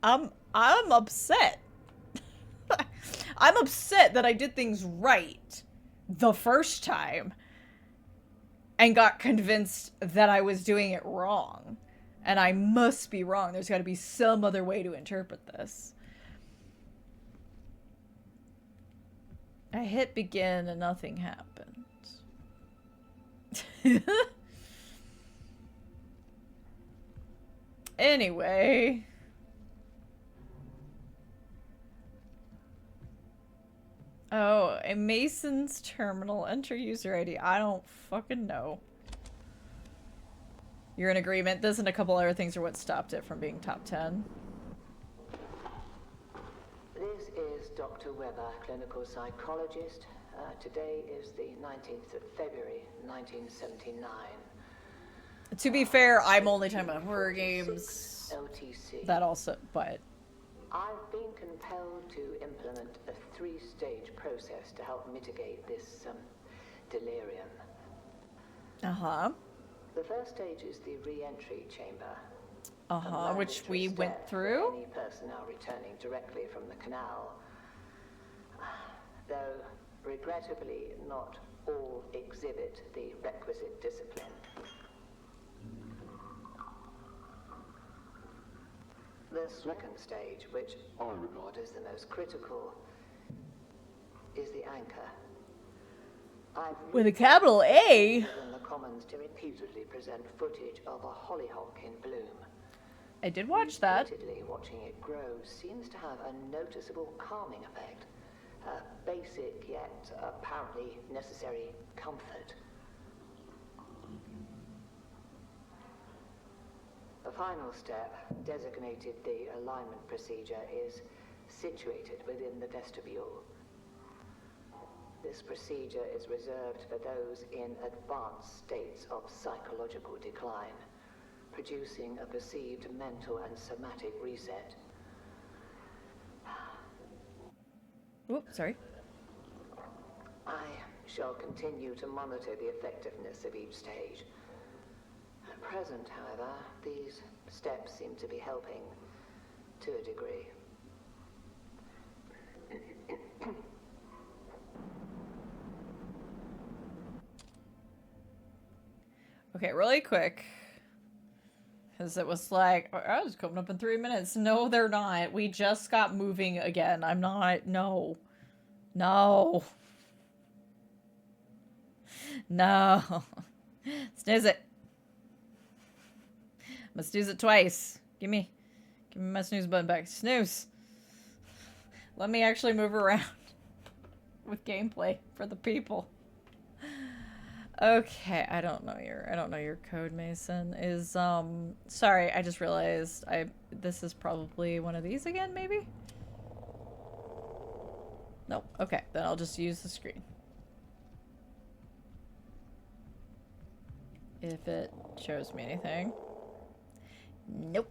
I'm upset. I'm upset that I did things right the first time and got convinced that I was doing it wrong. And I must be wrong. There's got to be some other way to interpret this. I hit begin and nothing happened. Anyway. Oh, a Mason's terminal. Enter user ID. I don't fucking know. You're in agreement. This and a couple other things are what stopped it from being top 10. This is Dr. Weber, clinical psychologist. Today is the 19th of February, 1979. To be fair, I'm only talking about horror games. LTC. That also, but... I've been compelled to implement a 3-stage process to help mitigate this delirium. Uh-huh. The first stage is the re-entry chamber. Which we went Step through. for any personnel returning directly from the canal. Though, regrettably, not all exhibit the requisite discipline. The second stage, which I regard as the most critical, is the anchor. With a capital A. In the Commons to repeatedly present footage of a hollyhock in bloom. I did watch that. Repeatedly watching it grow seems to have a noticeable calming effect. A basic yet apparently necessary comfort. The final step, designated the alignment procedure, is situated within the vestibule. This procedure is reserved for those in advanced states of psychological decline, producing a perceived mental and somatic reset. Oops, sorry. I shall continue to monitor the effectiveness of each stage. At present, however, these steps seem to be helping to a degree. Okay, really quick. Because it was like, oh, I was coming up in 3 minutes. No, they're not. We just got moving again. I'm not. No. No. No. Snooze it. I'm gonna snooze it twice. Give me my snooze button back. Snooze. Let me actually move around with gameplay for the people. Okay, I don't know your code, Mason. Is sorry, I just realized this is probably one of these again, maybe? Nope. Okay, then I'll just use the screen. If it shows me anything. Nope.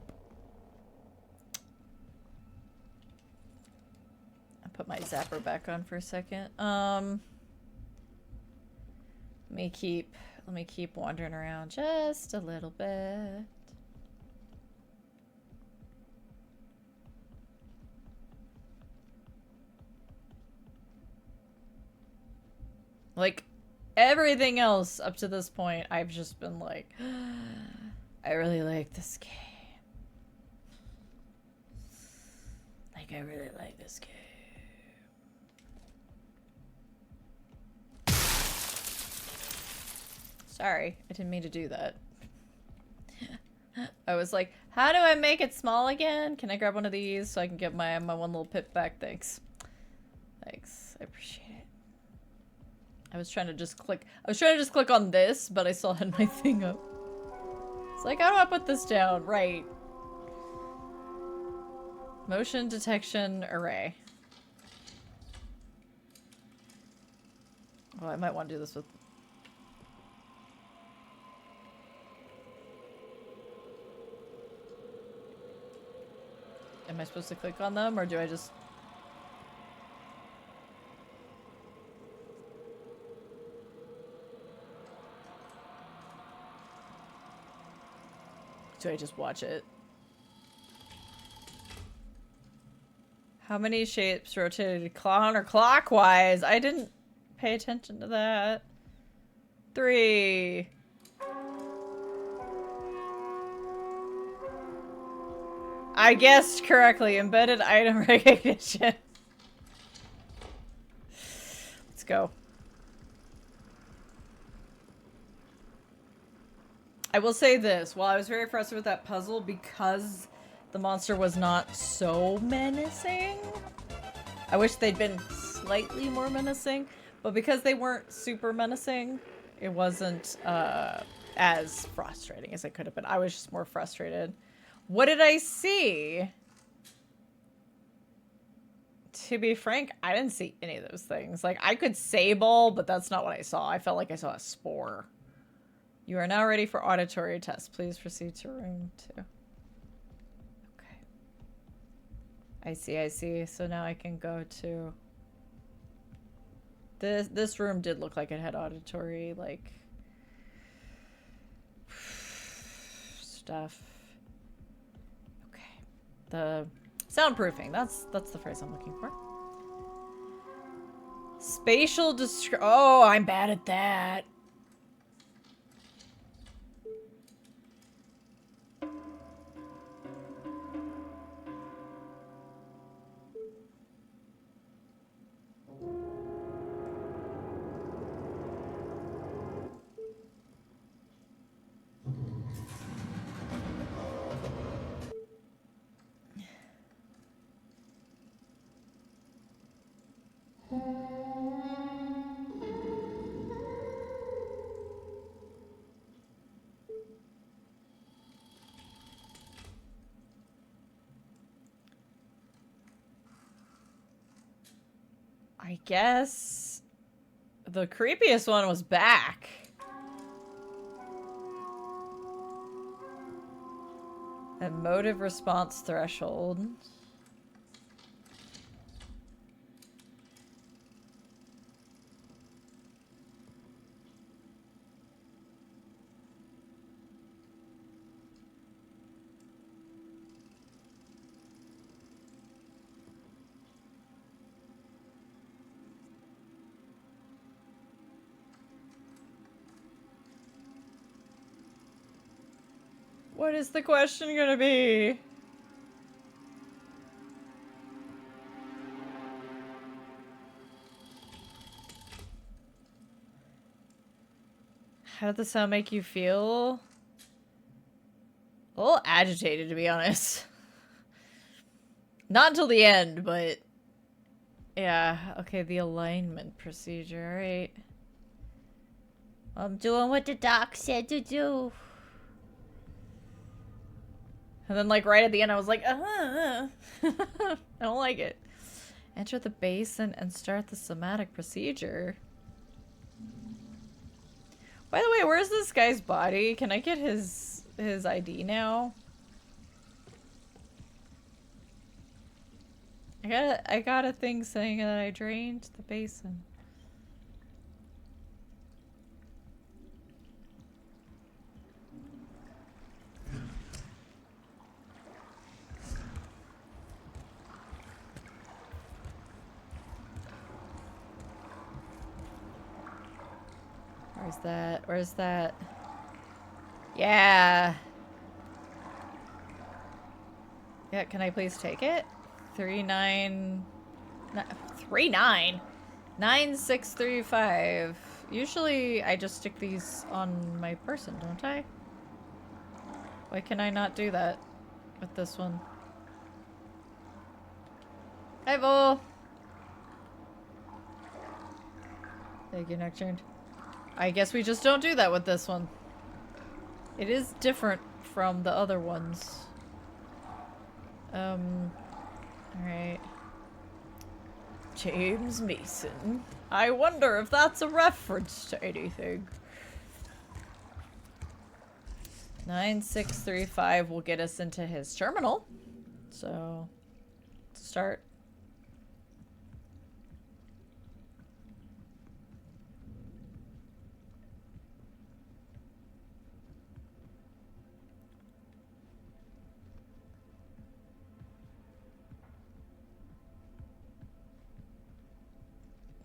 I'll put my zapper back on for a second. Let me keep wandering around just a little bit. Like everything else up to this point, I've just been like, I really like this game. Like, I really like this game. Sorry, I didn't mean to do that. I was like, how do I make it small again? Can I grab one of these so I can get my one little pip back? Thanks. Thanks. I appreciate it. I was trying to just click on this, but I still had my thing up. It's like, how do I put this down? Right. Motion detection array. Oh, I might want to do this with... Am I supposed to click on them, or do I just... Do I just watch it? How many shapes rotated counterclockwise? I didn't pay attention to that. 3. I guessed correctly. Embedded item recognition. Let's go. I will say this. While I was very frustrated with that puzzle because the monster was not so menacing, I wish they'd been slightly more menacing. But because they weren't super menacing, it wasn't as frustrating as it could have been. I was just more frustrated. What did I see? To be frank, I didn't see any of those things. Like, I could say ball, but that's not what I saw. I felt like I saw a spore. You are now ready for auditory test. Please proceed to room 2. Okay. I see. So now I can go to... This room did look like it had auditory, like... stuff. Okay. The soundproofing. That's the phrase I'm looking for. Spatial Oh, I'm bad at that. I guess the creepiest one was back. Emotive response threshold. What is the question gonna be? How did the sound make you feel? A little agitated, to be honest. Not until the end, but... yeah, okay, the alignment procedure, alright. I'm doing what the doc said to do. And then, like, right at the end, I was like, I don't like it. Enter the basin and start the somatic procedure. By the way, where's this guy's body? Can I get his ID now? I got a thing saying that I drained the basin. Where's that? Where's that? Yeah. Yeah, can I please take it? 9635. Usually I just stick these on my person, don't I? Why can I not do that with this one? Hi, Vol. Thank you, Nocturne. I guess we just don't do that with this one. It is different from the other ones. Alright. James Mason. I wonder if that's a reference to anything. 9635 will get us into his terminal. So, let's start.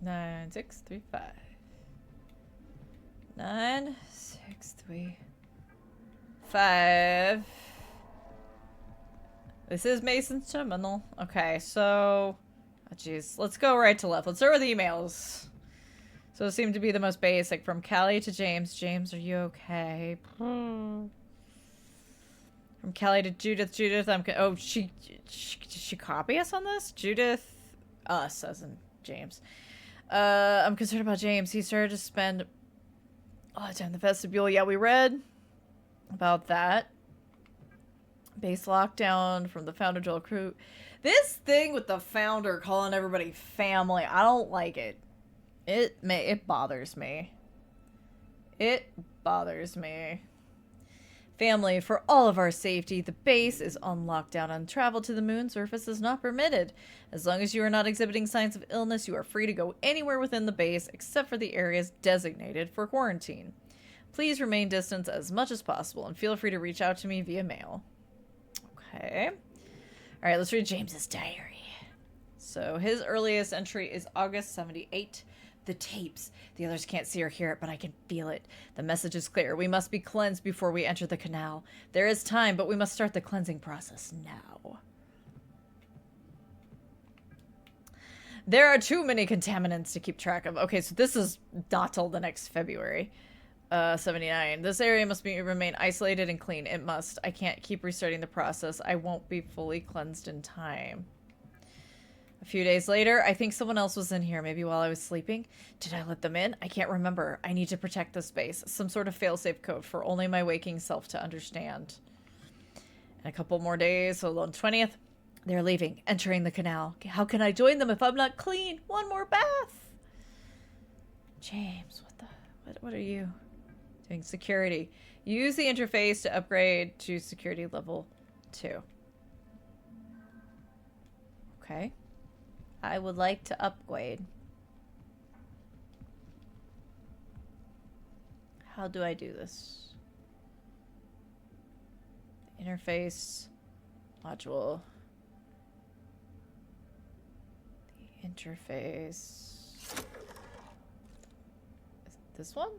Nine, 6, 3, 5. 9, 6, 3, 5. This is Mason's terminal. Okay, so... oh, jeez. Let's go right to left. Let's start with emails. So it seemed to be the most basic. From Callie to James. James, are you okay? From Callie to Judith. Judith, I'm... oh, did she copy us on this? Judith... us, as in James. I'm concerned about James. He started to spend a lot of time in the vestibule. Yeah, we read about that. Base lockdown from the founder Joel crew. This thing with the founder calling everybody family, I don't like it. It bothers me. It bothers me. Family, for all of our safety, the base is on lockdown and travel to the moon surface is not permitted. As long as you are not exhibiting signs of illness, you are free to go anywhere within the base except for the areas designated for quarantine. Please remain distant as much as possible and feel free to reach out to me via mail. Okay. All right, let's read James's diary. So his earliest entry is August 78. The tapes. The others can't see or hear it, but I can feel it. The message is clear. We must be cleansed before we enter the canal. There is time, but we must start the cleansing process now. There are too many contaminants to keep track of. Okay, so this is not till the next February. 79. This area must remain isolated and clean. It must. I can't keep restarting the process. I won't be fully cleansed in time. A few days later, I think someone else was in here, maybe while I was sleeping. Did I let them in? I can't remember. I need to protect the space. Some sort of failsafe code for only my waking self to understand. In a couple more days, so on 20th, they're leaving, entering the canal. How can I join them if I'm not clean? One more bath. James, what are you doing? Security. Use the interface to upgrade to security level 2. Okay. I would like to upgrade. How do I do this? Interface. Module. The interface. Is it this one?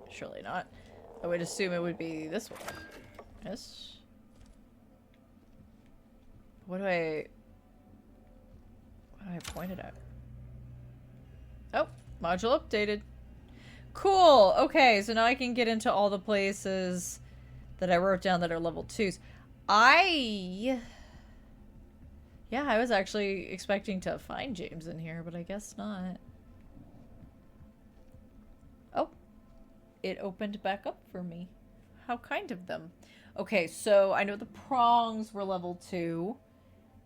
Surely not. I would assume it would be this one. Yes. What do I point it at? Oh, module updated. Cool. Okay, so now I can get into all the places that I wrote down that are level 2s. Yeah, I was actually expecting to find James in here, but I guess not. Oh, it opened back up for me. How kind of them. Okay, so I know the prongs were level 2.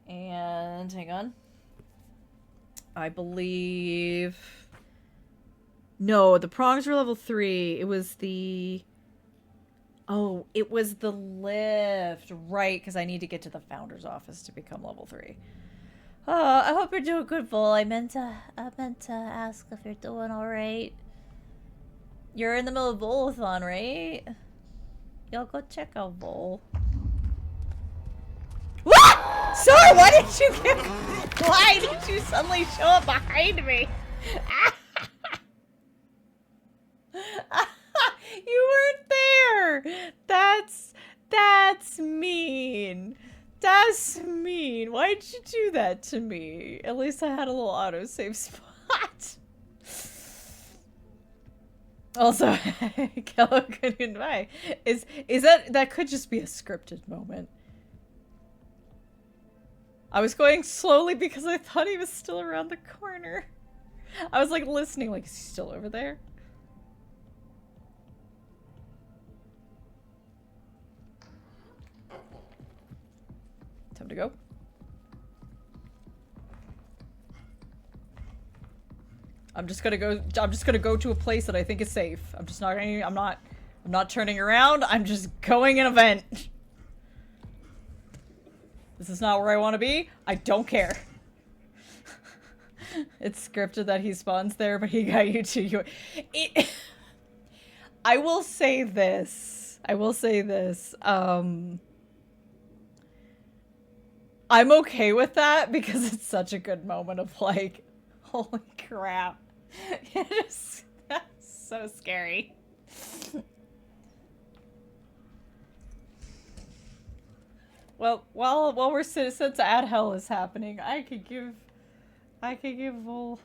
And hang on. I believe... No, the prongs were level 3. It was the... Oh, it was the lift. Right, because I need to get to the founder's office to become level 3. Oh, I hope you're doing good, Vol. I meant to ask if you're doing alright. You're in the middle of Volathon, right? Yo, go check out Vol. What? Sorry, why did you suddenly show up behind me? You weren't there. That's mean. That's mean. Why'd you do that to me? At least I had a little autosave spot. Also, Kello, goodbye. Is that could just be a scripted moment. I was going slowly because I thought he was still around the corner. I was like listening, like, is he still over there? Time to go. I'm just gonna go to a place that I think is safe. I'm not turning around. I'm just going in a vent. This is not where I want to be. I don't care. It's scripted that he spawns there, but he got you to I will say this. I'm okay with that because it's such a good moment of like, holy crap. That's so scary. Well, while we're since Ad Hell is happening, I could give a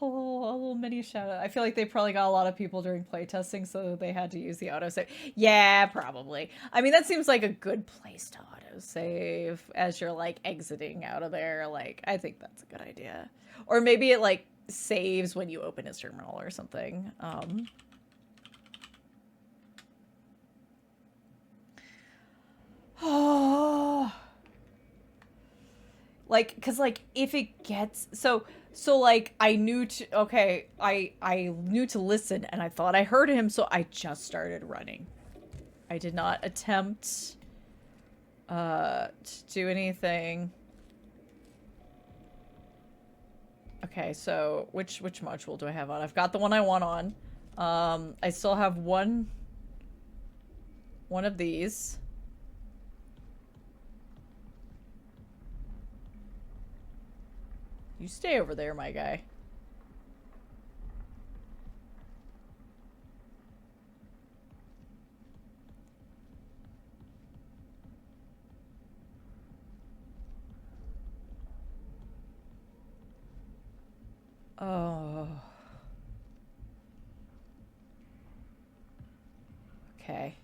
little mini shout out. I feel like they probably got a lot of people during playtesting, so they had to use the autosave. Yeah, probably. I mean, that seems like a good place to autosave as you're like exiting out of there. Like, I think that's a good idea. Or maybe it like saves when you open his terminal or something. Oh, like, because like if it gets so like I knew to listen and I thought I heard him, so I just started running. I did not attempt to do anything. Okay, so which module do I have on? I've got the one I want on. I still have one of these. You stay over there, my guy. Oh. Okay.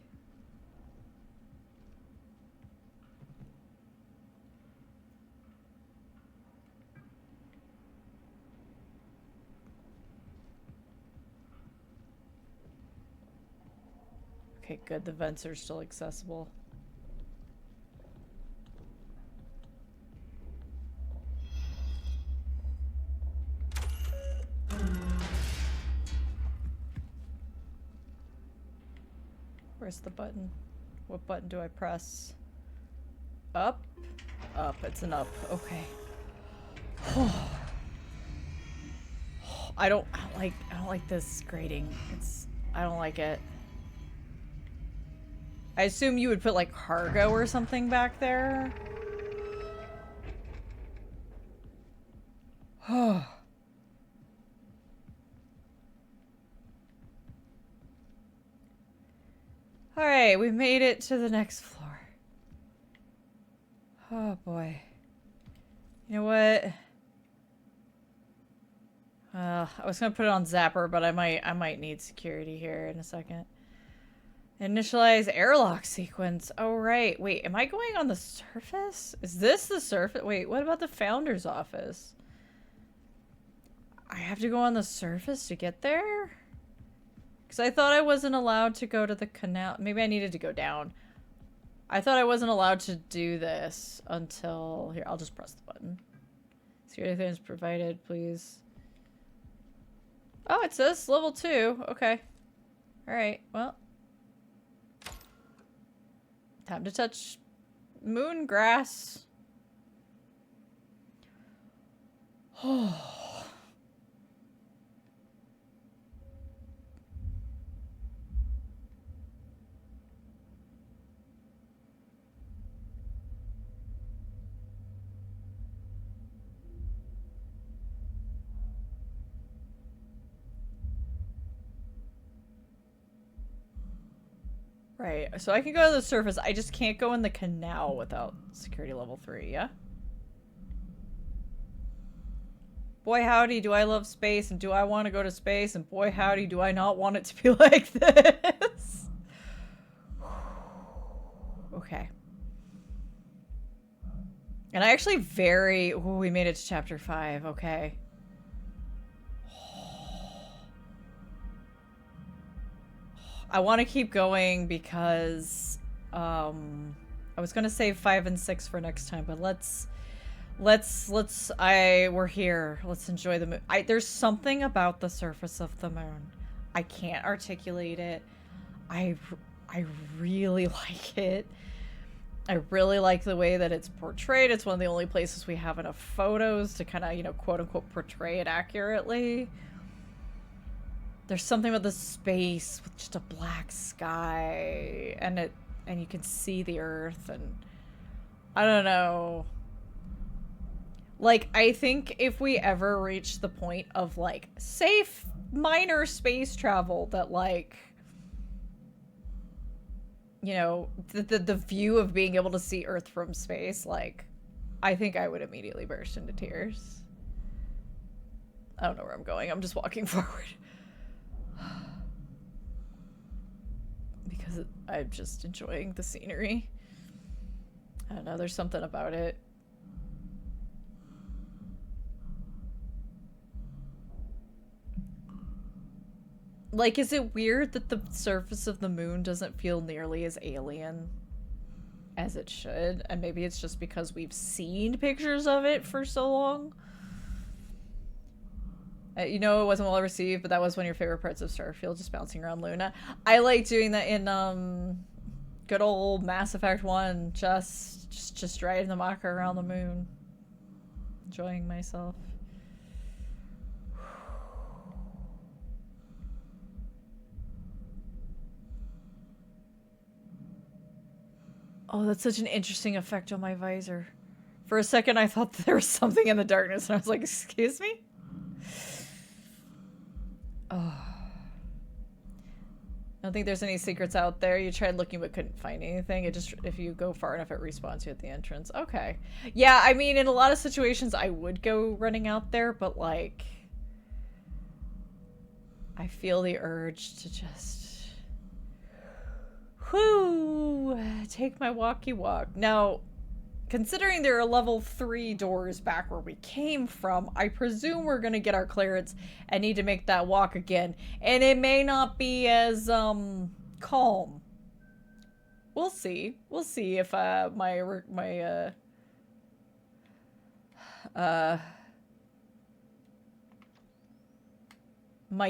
Okay, good. The vents are still accessible. Where's the button? What button do I press? Up? Up. It's an up. Okay. I don't like this grating. I don't like it. I assume you would put like cargo or something back there. Oh. Alright, we made it to the next floor. Oh boy. You know what? I was gonna put it on Zapper, but I might need security here in a second. Initialize airlock sequence. Oh right. Wait, am I going on the surface? Is this the surface? Wait, what about the founder's office? I have to go on the surface to get there? Because I thought I wasn't allowed to go to the canal. Maybe I needed to go down. I thought I wasn't allowed to do this until... Here, I'll just press the button. Security things provided, please. Oh, it says level 2. Okay. Alright, well. Time to touch moon grass. Oh. Right, so I can go to the surface. I just can't go in the canal without security level 3, yeah? Boy howdy, do I love space, and do I want to go to space, and boy howdy, do I not want it to be like this. Okay. And I actually ooh, we made it to chapter 5, okay. I want to keep going because I was gonna save 5 and 6 for next time, but we're here. Let's enjoy the moon. There's something about the surface of the moon. I can't articulate it. I really like it. I really like the way that it's portrayed. It's one of the only places we have enough photos to kind of, you know, quote unquote portray it accurately. There's something about the space with just a black sky and you can see the earth, and I don't know. Like, I think if we ever reach the point of like safe minor space travel that, like, you know, the view of being able to see Earth from space, like, I think I would immediately burst into tears. I don't know where I'm going. I'm just walking forward. Because I'm just enjoying the scenery. I don't know, there's something about it. Like, is it weird that the surface of the moon doesn't feel nearly as alien as it should? And maybe it's just because we've seen pictures of it for so long. You know, it wasn't well received, but that was one of your favorite parts of Starfield, just bouncing around Luna. I like doing that in good old Mass Effect 1, just driving the Maka around the moon. Enjoying myself. Oh, that's such an interesting effect on my visor. For a second, I thought there was something in the darkness, and I was like, excuse me? Oh. I don't think there's any secrets out there. You tried looking but couldn't find anything. It just, if you go far enough, it respawns you at the entrance. Okay. Yeah, I mean, in a lot of situations, I would go running out there, but, like, I feel the urge to just, whoo, take my walkie walk. Now, considering there are level 3 doors back where we came from, I presume we're gonna get our clearance and need to make that walk again. And it may not be as, calm. We'll see. We'll see if, my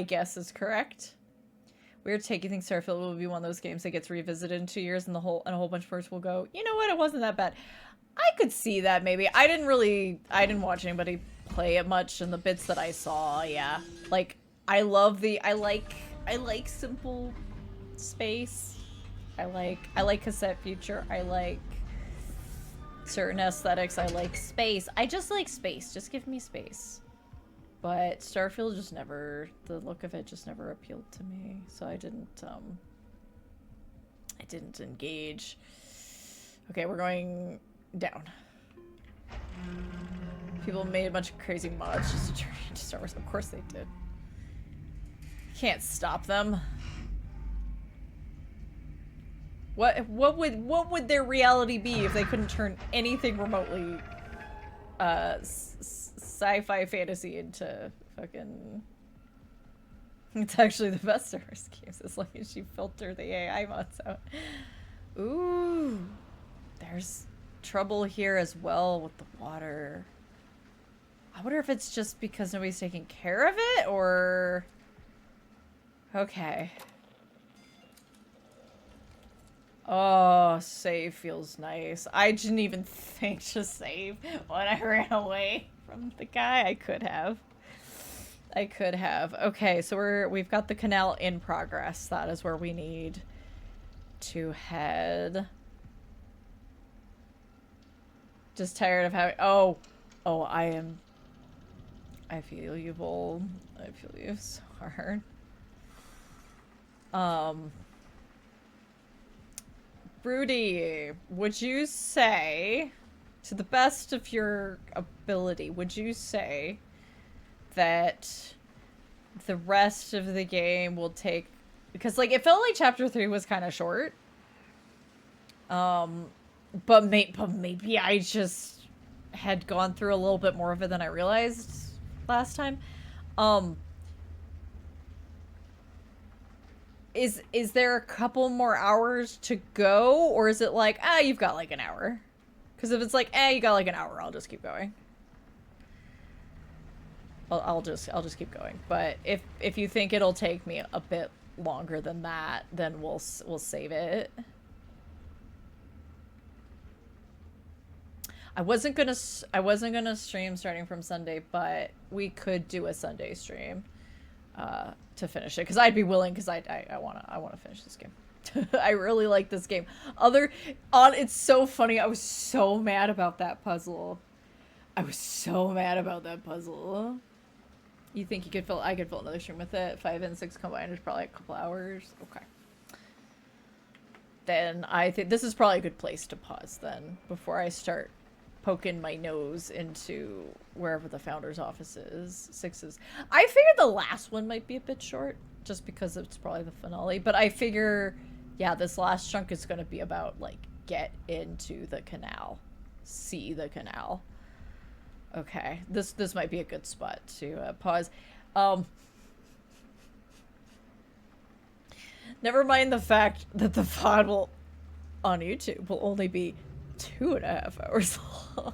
guess is correct. We're taking things Starfield will be one of those games that gets revisited in 2 years and a whole bunch of folks will go, you know what, it wasn't that bad. I could see that maybe. I didn't watch anybody play it much, and the bits that I saw, yeah. Like, I like simple space. I like cassette future. I like certain aesthetics. I like space. I just like space. Just give me space. But Starfield just never, the look of it just never appealed to me. So I didn't engage. Okay, we're going down. People made a bunch of crazy mods just to turn into Star Wars. Of course they did. Can't stop them. What would their reality be if they couldn't turn anything remotely sci-fi fantasy into fucking... It's actually the best Star Wars games as long as you filter the AI mods out. Ooh, there's trouble here as well with the water. I wonder if it's just because nobody's taking care of it, or... Okay. Oh, save feels nice. I didn't even think to save when I ran away from the guy. I could have. Okay, so we've got the canal in progress. That is where we need to head. Just tired of having... Oh, I feel you, Bull. I feel you so hard. Broody, would you say, to the best of your ability, would you say that the rest of the game will take... Because, like, it felt like Chapter 3 was kind of short. But maybe I just had gone through a little bit more of it than I realized last time. Is there a couple more hours to go, or is it like, you've got like an hour? Because if it's like, you got like an hour, I'll just keep going. I'll just keep going. But if you think it'll take me a bit longer than that, then we'll save it. I wasn't gonna stream starting from Sunday, but we could do a Sunday stream to finish it, because I'd be willing, because I wanna finish this game. I really like this game. It's so funny. I was so mad about that puzzle. You think I could fill another stream with it? 5 and 6 combined is probably a couple hours. Okay. Then I think this is probably a good place to pause then, before I start poking my nose into wherever the founder's office is. 6 is... I figured the last one might be a bit short, just because it's probably the finale. But I figure, yeah, this last chunk is going to be about, like, get into the canal. See the canal. Okay, this might be a good spot to pause. Never mind the fact that the VOD will, on YouTube, will only be 2.5 hours long.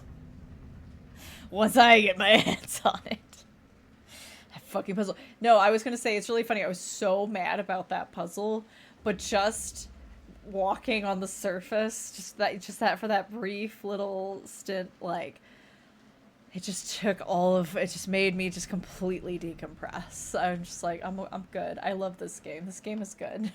Once I get my hands on it. That fucking puzzle. No, I was gonna say, it's really funny. I was so mad about that puzzle, but just walking on the surface, just that for that brief little stint, like, it just took it just made me just completely decompress. I'm just like, I'm good. I love this game. This game is good.